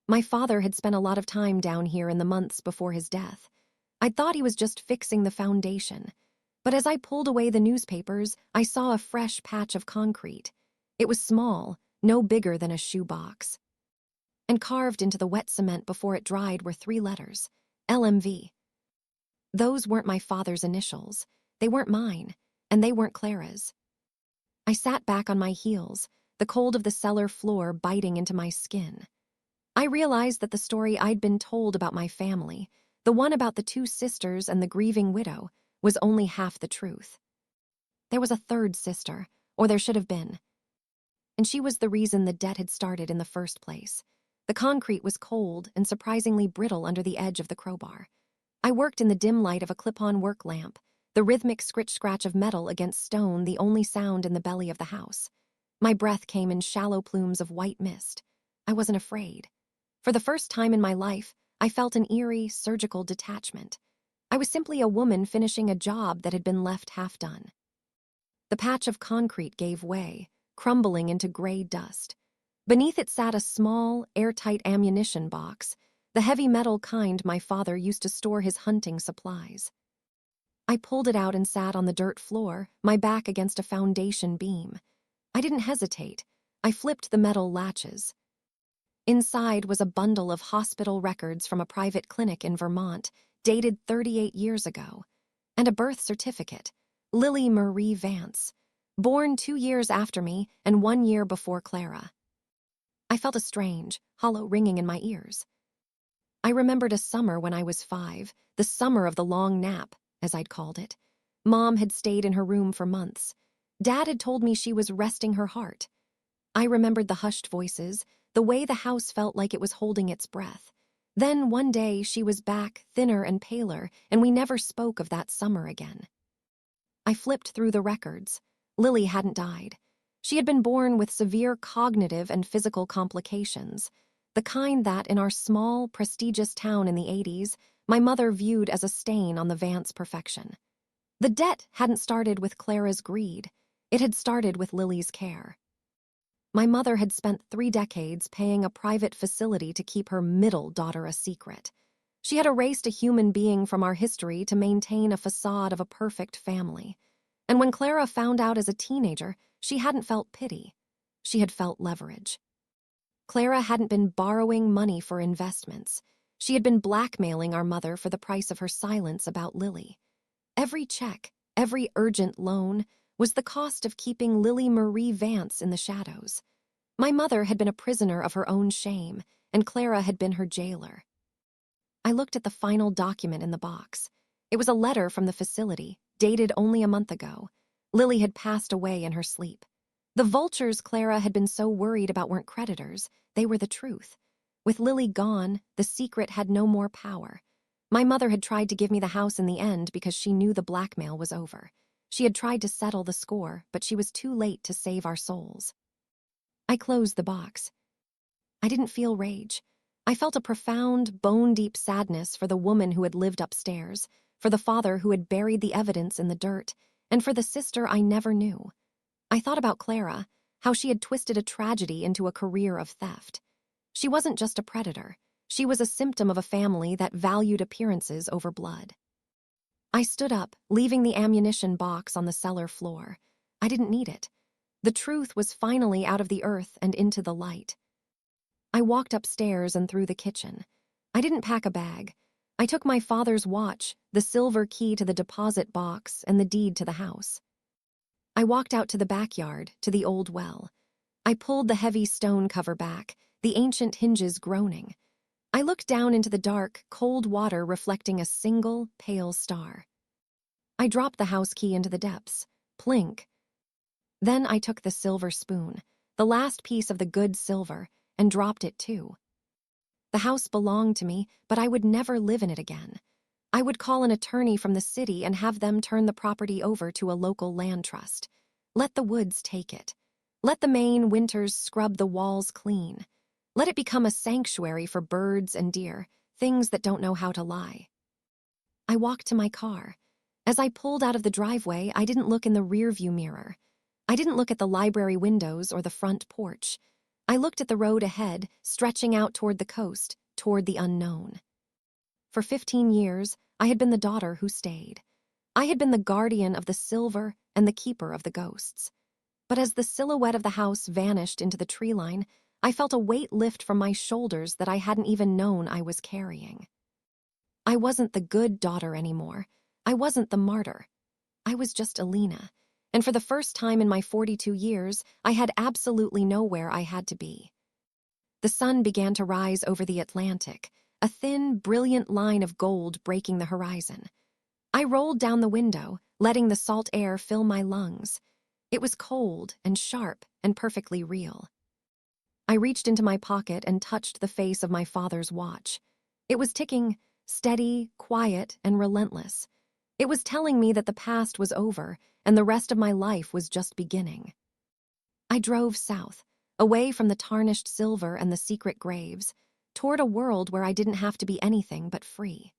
My father had spent a lot of time down here in the months before his death. I'd thought he was just fixing the foundation. But as I pulled away the newspapers, I saw a fresh patch of concrete. It was small, no bigger than a shoebox. And carved into the wet cement before it dried were 3 letters, LMV. Those weren't my father's initials. They weren't mine, and they weren't Clara's. I sat back on my heels, the cold of the cellar floor biting into my skin. I realized that the story I'd been told about my family, the one about the 2 sisters and the grieving widow, was only half the truth. There was a 3rd sister, or there should have been. And she was the reason the debt had started in the first place. The concrete was cold and surprisingly brittle under the edge of the crowbar. I worked in the dim light of a clip-on work lamp, the rhythmic scritch-scratch of metal against stone the only sound in the belly of the house. My breath came in shallow plumes of white mist. I wasn't afraid. For the first time in my life, I felt an eerie, surgical detachment. I was simply a woman finishing a job that had been left half done. The patch of concrete gave way, crumbling into gray dust. Beneath it sat a small, airtight ammunition box, the heavy metal kind my father used to store his hunting supplies. I pulled it out and sat on the dirt floor, my back against a foundation beam. I didn't hesitate. I flipped the metal latches. Inside was a bundle of hospital records from a private clinic in Vermont, dated 38 years ago, and a birth certificate, Lily Marie Vance, born 2 years after me and 1 year before Clara. I felt a strange, hollow ringing in my ears. I remembered a summer when I was 5, the summer of the long nap, as I'd called it. Mom had stayed in her room for months. Dad had told me she was resting her heart. I remembered the hushed voices, the way the house felt like it was holding its breath. Then one day she was back, thinner and paler, and we never spoke of that summer again. I flipped through the records. Lily hadn't died. She had been born with severe cognitive and physical complications, the kind that, in our small, prestigious town in the 80s, my mother viewed as a stain on the Vance perfection. The debt hadn't started with Clara's greed. It had started with Lily's care. My mother had spent 3 decades paying a private facility to keep her middle daughter a secret. She had erased a human being from our history to maintain a facade of a perfect family. And when Clara found out as a teenager, she hadn't felt pity. She had felt leverage. Clara hadn't been borrowing money for investments. She had been blackmailing our mother for the price of her silence about Lily. Every check, every urgent loan, was the cost of keeping Lily Marie Vance in the shadows. My mother had been a prisoner of her own shame, and Clara had been her jailer. I looked at the final document in the box. It was a letter from the facility, dated only a month ago. Lily had passed away in her sleep. The vultures Clara had been so worried about weren't creditors, they were the truth. With Lily gone, the secret had no more power. My mother had tried to give me the house in the end because she knew the blackmail was over. She had tried to settle the score, but she was too late to save our souls. I closed the box. I didn't feel rage. I felt a profound, bone-deep sadness for the woman who had lived upstairs, for the father who had buried the evidence in the dirt, and for the sister I never knew. I thought about Clara, how she had twisted a tragedy into a career of theft. She wasn't just a predator. She was a symptom of a family that valued appearances over blood. I stood up, leaving the ammunition box on the cellar floor. I didn't need it. The truth was finally out of the earth and into the light. I walked upstairs and through the kitchen. I didn't pack a bag. I took my father's watch, the silver key to the deposit box, and the deed to the house. I walked out to the backyard, to the old well. I pulled the heavy stone cover back, the ancient hinges groaning. I looked down into the dark, cold water reflecting a single, pale star. I dropped the house key into the depths. Plink. Then I took the silver spoon, the last piece of the good silver, and dropped it too. The house belonged to me, but I would never live in it again. I would call an attorney from the city and have them turn the property over to a local land trust. Let the woods take it. Let the Maine winters scrub the walls clean. Let it become a sanctuary for birds and deer, things that don't know how to lie. I walked to my car. As I pulled out of the driveway, I didn't look in the rearview mirror. I didn't look at the library windows or the front porch. I looked at the road ahead, stretching out toward the coast, toward the unknown. For 15 years, I had been the daughter who stayed. I had been the guardian of the silver and the keeper of the ghosts. But as the silhouette of the house vanished into the tree line, I felt a weight lift from my shoulders that I hadn't even known I was carrying. I wasn't the good daughter anymore. I wasn't the martyr. I was just Elena, and for the first time in my 42 years, I had absolutely nowhere I had to be. The sun began to rise over the Atlantic, a thin, brilliant line of gold breaking the horizon. I rolled down the window, letting the salt air fill my lungs. It was cold and sharp and perfectly real. I reached into my pocket and touched the face of my father's watch. It was ticking, steady, quiet, and relentless. It was telling me that the past was over and the rest of my life was just beginning. I drove south, away from the tarnished silver and the secret graves. toward a world where I didn't have to be anything but free.